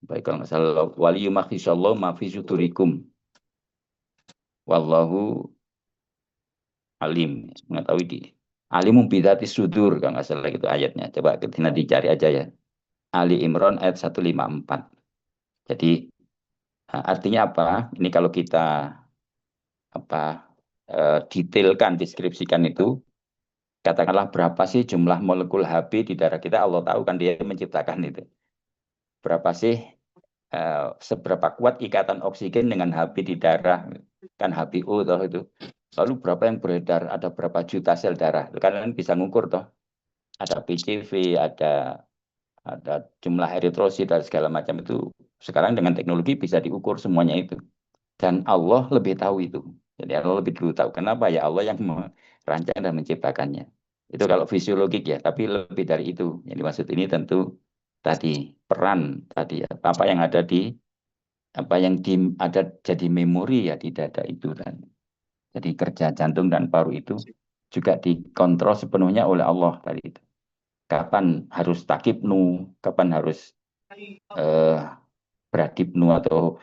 Baik kalau nggak salah, wali yumakhisallahu ma fi sudurikum. Wallahu alim. Mengetahui di. Alimu bidati sudur, kalau nggak salah itu ayatnya. Coba nanti dicari aja ya. Ali Imran ayat 154. Jadi artinya apa? Ini kalau kita apa detailkan, deskripsikan itu, katakanlah berapa sih jumlah molekul Hb di darah kita, Allah tahu kan dia menciptakan itu. Berapa sih seberapa kuat ikatan oksigen dengan Hb di darah, kan HbO toh itu. Lalu berapa yang beredar, ada berapa juta sel darah. Itu kalian bisa ngukur toh. Ada PCV, ada jumlah eritrosit dan segala macam itu. Sekarang dengan teknologi bisa diukur semuanya itu. Dan Allah lebih tahu itu. Jadi Allah lebih dulu tahu. Kenapa? Ya Allah yang merancang dan menciptakannya. Itu kalau fisiologik ya, tapi lebih dari itu. Yang dimaksud ini tentu tadi peran tadi ya, apa yang ada di apa yang ada jadi memori ya di dada itu dan jadi kerja jantung dan paru itu juga dikontrol sepenuhnya oleh Allah tadi itu. Kapan harus takibnu, kapan harus eh, bradibnu atau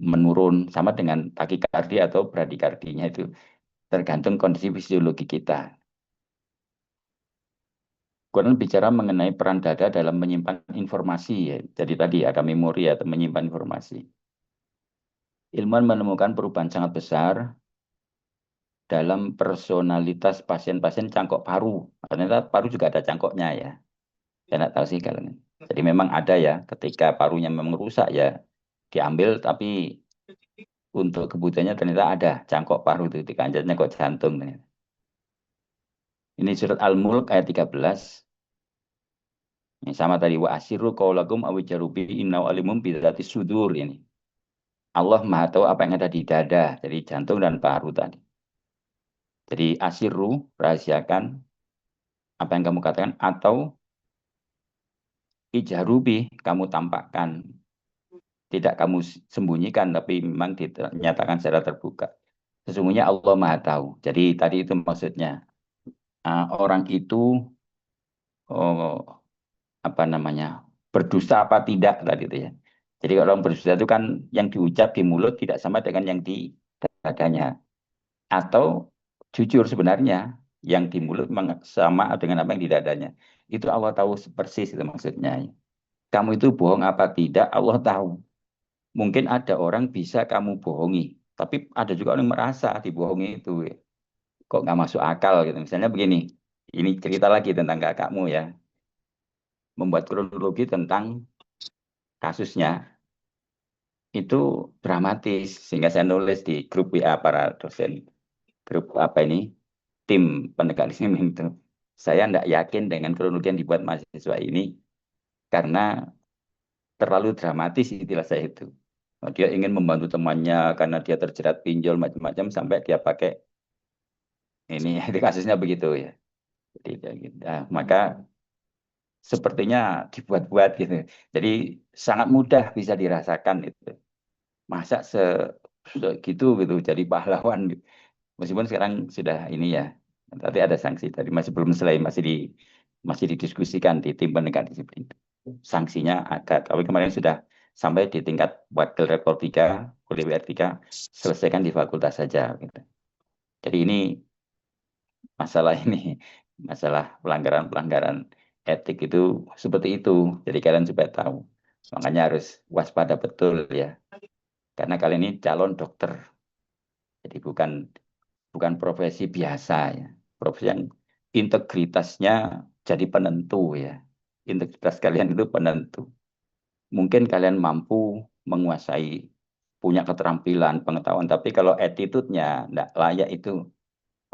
menurun sama dengan takikardia atau bradikardinya itu tergantung kondisi fisiologi kita. Quran bicara mengenai peran dada dalam menyimpan informasi ya. Jadi tadi ada memori atau menyimpan informasi. Ilmuwan menemukan perubahan sangat besar dalam personalitas pasien-pasien cangkok paru. Ternyata paru juga ada cangkoknya ya. Saya tidak tahu sih kalian. Jadi memang ada ya ketika parunya memang rusak ya diambil tapi untuk kebutuhannya ternyata ada cangkok paru itu di kancatnya kok jantung. Ini surat Al-Mulk ayat 13. Yang sama tadi wa asirru qaulakum aw jarubi innau alimum bidzati sudur ini. Allah Maha tahu apa yang ada di dada, jadi jantung dan paru tadi. Jadi asirru rahasiakan apa yang kamu katakan atau ijarubi kamu tampakkan, tidak kamu sembunyikan tapi memang dinyatakan secara terbuka. Sesungguhnya Allah Maha tahu. Jadi tadi itu maksudnya orang itu oh, apa namanya berdusta apa tidak tadi itu ya. Jadi kalau orang berdusta itu kan yang diucap di mulut tidak sama dengan yang di dadanya. Atau jujur sebenarnya yang di mulut sama dengan apa yang di dadanya. Itu Allah tahu persis itu maksudnya. Kamu itu bohong apa tidak, Allah tahu. Mungkin ada orang bisa kamu bohongi, tapi ada juga orang yang merasa dibohongi itu. Kok nggak masuk akal gitu. Misalnya begini, ini cerita lagi tentang kakakmu ya, membuat kronologi tentang kasusnya itu dramatis sehingga saya nulis di grup WA para dosen, grup apa ini, tim penegak disiplin itu. Saya tidak yakin dengan kronologi yang dibuat mahasiswa ini karena terlalu dramatis istilah saya itu. Dia ingin membantu temannya karena dia terjerat pinjol macam-macam sampai dia pakai ini, itu kasusnya begitu ya. Jadi, gitu. Nah, maka sepertinya dibuat-buat gitu. Jadi sangat mudah bisa dirasakan itu. Masa segitu gitu jadi pahlawan gitu. Meskipun sekarang sudah ini ya, tapi ada sanksi tadi masih belum selesai, masih didiskusikan di tim penegak disiplin. Sanksinya agak, tapi kemarin sudah sampai di tingkat wakil rektor 3, kuliah WR 3, selesaikan di fakultas saja gitu. Jadi ini masalah ini, masalah pelanggaran-pelanggaran etik itu seperti itu. Jadi kalian supaya tahu. Makanya harus waspada betul ya. Karena kalian ini calon dokter. Jadi bukan bukan profesi biasa ya. Profesi yang integritasnya jadi penentu ya. Integritas kalian itu penentu. Mungkin kalian mampu menguasai, punya keterampilan, pengetahuan, tapi kalau attitude-nya tidak layak itu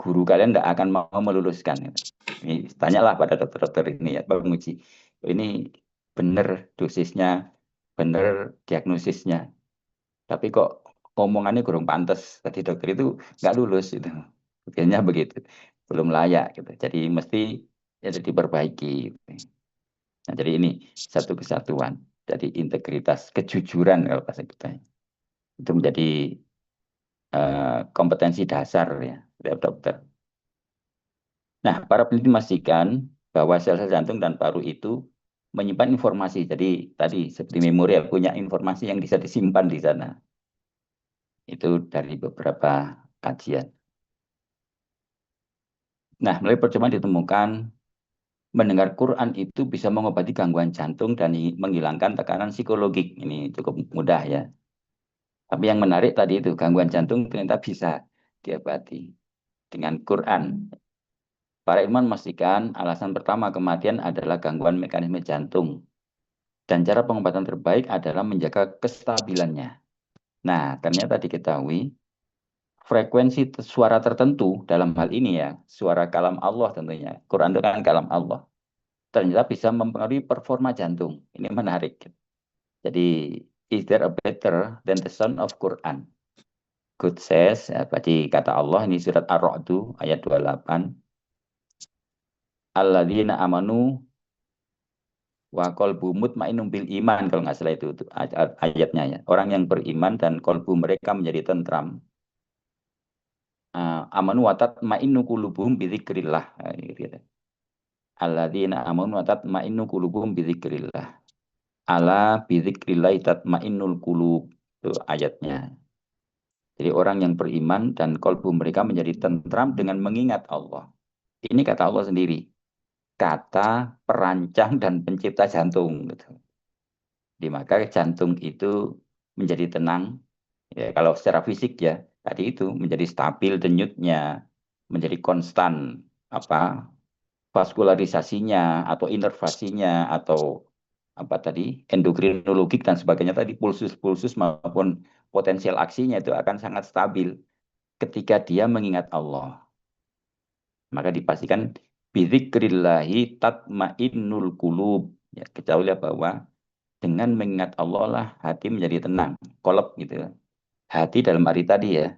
guru kalian tidak akan mau meluluskan. Ini tanyalah pada dokter-dokter ini ya, Pak Muji. Ini benar dosisnya, benar diagnosisnya. Tapi kok omongannya kurang pantas. Tadi dokter itu nggak lulus itu. Akhirnya begitu. Belum layak gitu. Jadi mesti ya diperbaiki. Nah, jadi ini satu kesatuan. Jadi integritas, kejujuran kalau bahasa kita. Itu menjadi kompetensi dasar ya, setiap dokter. Nah, para peneliti memastikan bahwa sel-sel jantung dan paru itu menyimpan informasi. Jadi tadi seperti memori ya, punya informasi yang bisa disimpan di sana. Itu dari beberapa kajian. Nah, melalui percobaan ditemukan mendengar Quran itu bisa mengobati gangguan jantung dan menghilangkan tekanan psikologik. Ini cukup mudah ya. Tapi yang menarik tadi itu gangguan jantung ternyata bisa diobati dengan Quran. Para ilmuwan memastikan alasan pertama kematian adalah gangguan mekanisme jantung. Dan cara pengobatan terbaik adalah menjaga kestabilannya. Nah, ternyata diketahui frekuensi suara tertentu dalam hal ini ya, suara kalam Allah tentunya. Quran itu kan kalam Allah. Ternyata bisa mempengaruhi performa jantung. Ini menarik. Jadi, is there a better than the sound of Quran? God says, ya, berarti kata Allah, ini surat Ar-Ra'd ayat 28. Alladzina amanu wa qalbu mutmainnun bil iman, kalau nggak salah itu ayatnya ya. Orang yang beriman dan kolbu mereka menjadi tentram. Amanu wa tatmainnu qulubuhum bi dzikrillah. Gitu. Alladzina amanu wa tatmainnu qulubuhum bi dzikrillah. Ala bi dzikrillah tatmainnul qulub. Itu ayatnya. Jadi orang yang beriman dan kolbu mereka menjadi tentram dengan mengingat Allah. Ini kata Allah sendiri. Kata perancang dan pencipta jantung. Gitu. Di maka jantung itu menjadi tenang. Ya, kalau secara fisik ya, tadi itu menjadi stabil denyutnya, menjadi konstan apa vaskularisasinya atau inervasinya atau apa tadi endokrinologik dan sebagainya tadi pulsus-pulsus maupun potensial aksinya itu akan sangat stabil ketika dia mengingat Allah. Maka dipastikan bidzikrillahi tatmainnul qulub. Ya, ketahuilah bahwa dengan mengingat Allah lah hati menjadi tenang, kolab gitu. Hati dalam arti tadi ya,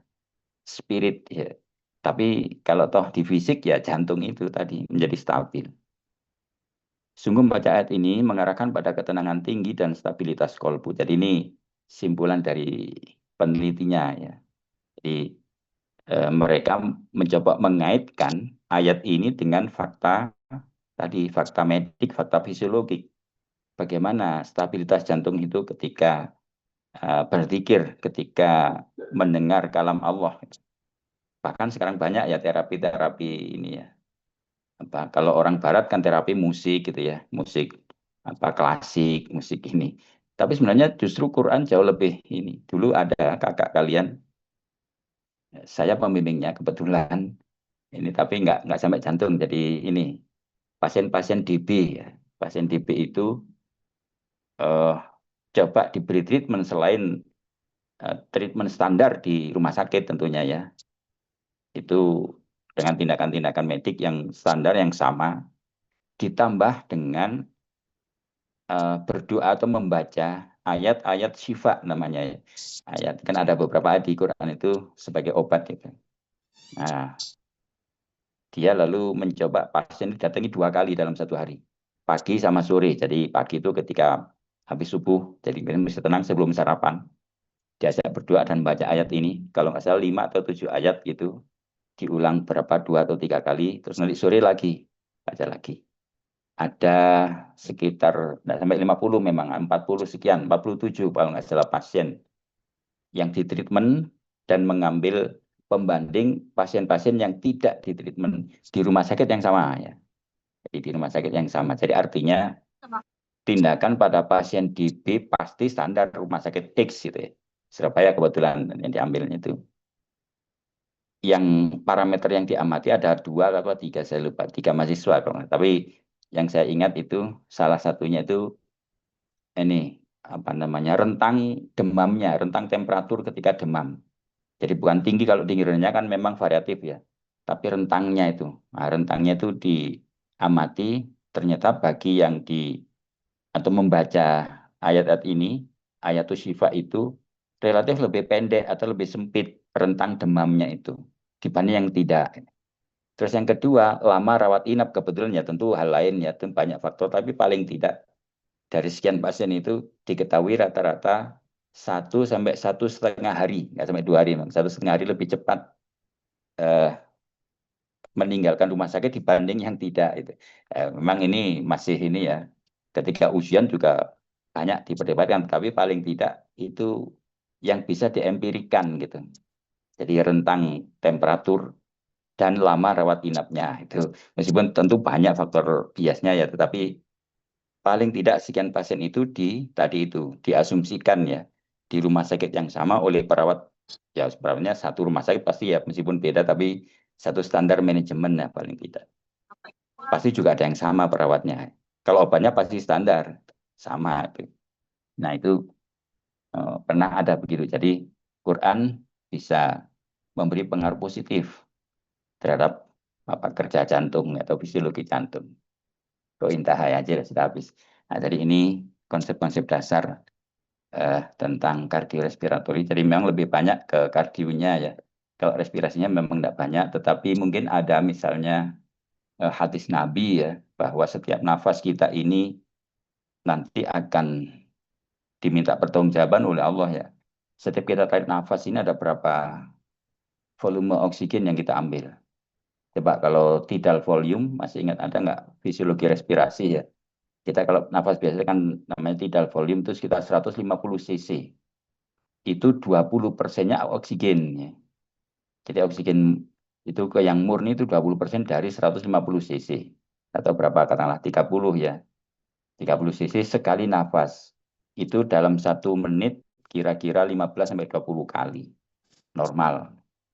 spirit ya. Tapi kalau toh di fisik ya jantung itu tadi menjadi stabil. Sungguh membaca ayat ini mengarahkan pada ketenangan tinggi dan stabilitas kolbu. Jadi ini simpulan dari penelitinya ya. Jadi mereka mencoba mengaitkan ayat ini dengan fakta tadi, fakta medik, fakta fisiologik. Bagaimana stabilitas jantung itu ketika berzikir ketika mendengar kalam Allah. Bahkan sekarang banyak ya terapi-terapi ini ya. Kalau orang Barat kan terapi musik gitu ya, musik klasik, musik ini. Tapi sebenarnya justru Quran jauh lebih ini. Dulu ada kakak kalian, saya pembimbingnya kebetulan ini, tapi nggak sampai jantung. Jadi ini pasien-pasien DB ya, pasien DB itu eh, coba diberi treatment selain treatment standar di rumah sakit tentunya ya. Itu dengan tindakan-tindakan medik yang standar yang sama, ditambah dengan berdoa atau membaca ayat-ayat syifa namanya ya. Ayat kan ada beberapa ayat di Quran itu sebagai obat gitu. Nah, dia lalu mencoba pasien didatangi 2 kali dalam satu hari, pagi sama sore. Jadi pagi itu ketika habis subuh, jadi mesti tenang sebelum sarapan. Diajak berdoa dan baca ayat ini. Kalau nggak salah 5 atau 7 ayat gitu, diulang berapa 2 atau 3 kali, terus nanti sore lagi baca lagi. Ada sekitar nggak sampai 50 memang 40 sekian 47 kalau nggak salah pasien yang ditreatment dan mengambil pembanding pasien-pasien yang tidak ditreatment di rumah sakit yang sama ya. Jadi di rumah sakit yang sama. Jadi artinya tindakan pada pasien DB pasti standar rumah sakit X gitu ya. Surabaya kebetulan yang diambilnya itu. Yang parameter yang diamati ada 2 atau 3 saya lupa, 3 mahasiswa kalau nggak. Tapi yang saya ingat itu salah satunya itu ini apa namanya rentang demamnya, rentang temperatur ketika demam. Jadi bukan tinggi, kalau tinggi rendahnya kan memang variatif ya. Tapi rentangnya itu, nah, rentangnya itu diamati, ternyata bagi yang atau membaca ayat-ayat ini, ayatul syifa itu relatif lebih pendek atau lebih sempit rentang demamnya itu dibanding yang tidak. Terus yang kedua, lama rawat inap kebetulan ya tentu hal lain ya, tentu banyak faktor, tapi paling tidak dari sekian pasien itu diketahui rata-rata 1 sampai 1,5 hari, nggak sampai 2 hari, 1,5 hari lebih cepat eh, meninggalkan rumah sakit dibanding yang tidak itu. Memang ini masih ini ya, ketika ujian juga banyak diperdebatkan, tapi paling tidak itu yang bisa diempirikan gitu. Jadi rentang temperatur dan lama rawat inapnya itu, meskipun tentu banyak faktor biasnya ya, tetapi paling tidak sekian pasien itu tadi itu diasumsikan ya di rumah sakit yang sama oleh perawat, ya sebenarnya satu rumah sakit pasti ya meskipun beda tapi satu standar manajemen ya paling tidak pasti juga ada yang sama perawatnya. Kalau obatnya pasti standar sama itu. Nah itu pernah ada begitu. Jadi Quran bisa memberi pengaruh positif terhadap kerja jantung atau fisiologi jantung. Kok intah aja sudah habis. Nah, jadi ini konsep-konsep dasar tentang kardiorespiratori. Jadi memang lebih banyak ke kardionya ya. Kalau respirasinya memang tidak banyak, tetapi mungkin ada misalnya hadis Nabi ya, bahwa setiap nafas kita ini nanti akan diminta pertanggungjawaban oleh Allah ya. Setiap kita tarik nafas ini ada berapa volume oksigen yang kita ambil. Coba kalau tidal volume, masih ingat ada nggak fisiologi respirasi ya? Kita kalau nafas biasa kan namanya tidal volume itu sekitar 150 cc. Itu 20%-nya oksigen ya. Jadi oksigen itu ke yang murni itu 20% dari 150 cc. Atau berapa katakanlah 30 ya. 30 cc sekali nafas. Itu dalam 1 menit kira-kira 15 sampai 20 kali. Normal.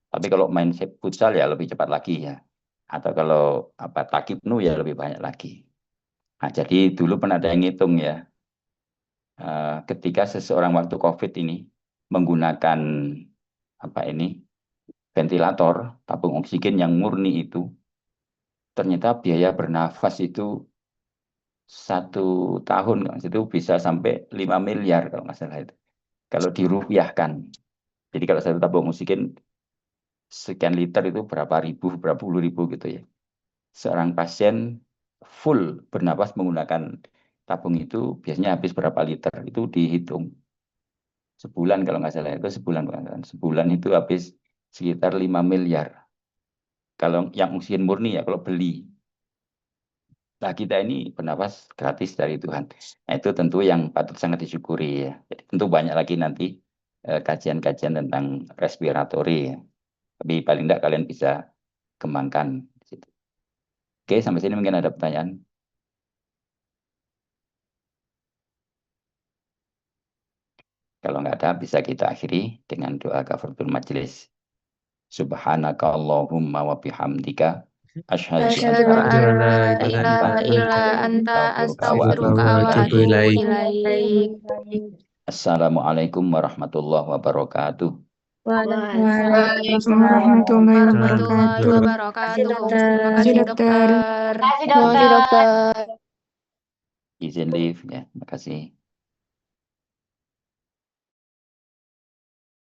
Tapi kalau main futsal ya lebih cepat lagi ya. Atau kalau takibnu ya lebih banyak lagi. Nah, jadi dulu pernah ada yang ngitung ya. Ketika seseorang waktu COVID ini menggunakan ventilator, tabung oksigen yang murni itu, ternyata biaya bernafas itu 1 tahun itu bisa sampai 5 miliar kalau nggak salah itu. Kalau dirupiahkan. Jadi kalau satu tabung oksigen sekian liter itu berapa ribu, berapa puluh ribu gitu ya. Seorang pasien full bernafas menggunakan tabung itu biasanya habis berapa liter, itu dihitung. Sebulan kalau nggak salah itu sebulan. Sebulan itu habis sekitar 5 miliar. Kalau yang oksigen murni ya kalau beli. Nah, kita ini bernapas gratis dari Tuhan. Nah, itu tentu yang patut sangat disyukuri ya. Jadi tentu banyak lagi nanti kajian-kajian tentang respiratory ya. Tapi paling tidak kalian bisa kembangkan di situ. Oke, sampai sini mungkin ada pertanyaan. Kalau nggak ada, bisa kita akhiri dengan doa kafaratul majelis. Subhanaka Allahumma wa bihamdika asyhadu an Asyhadu la an la ilaha ilaha illa anta anta wa astaghfiruka atubu wa ilaik. atubu ilaik. Assalamualaikum warahmatullahi wabarakatuh. Waalaikumsalam Warahmatullahi warahmatullahi wabarakatuh. wabarakatuh. Terima Kasih kasih dokter. dokter. Kasih Terima kasih dokter. dokter. Izin live ya, terima kasih.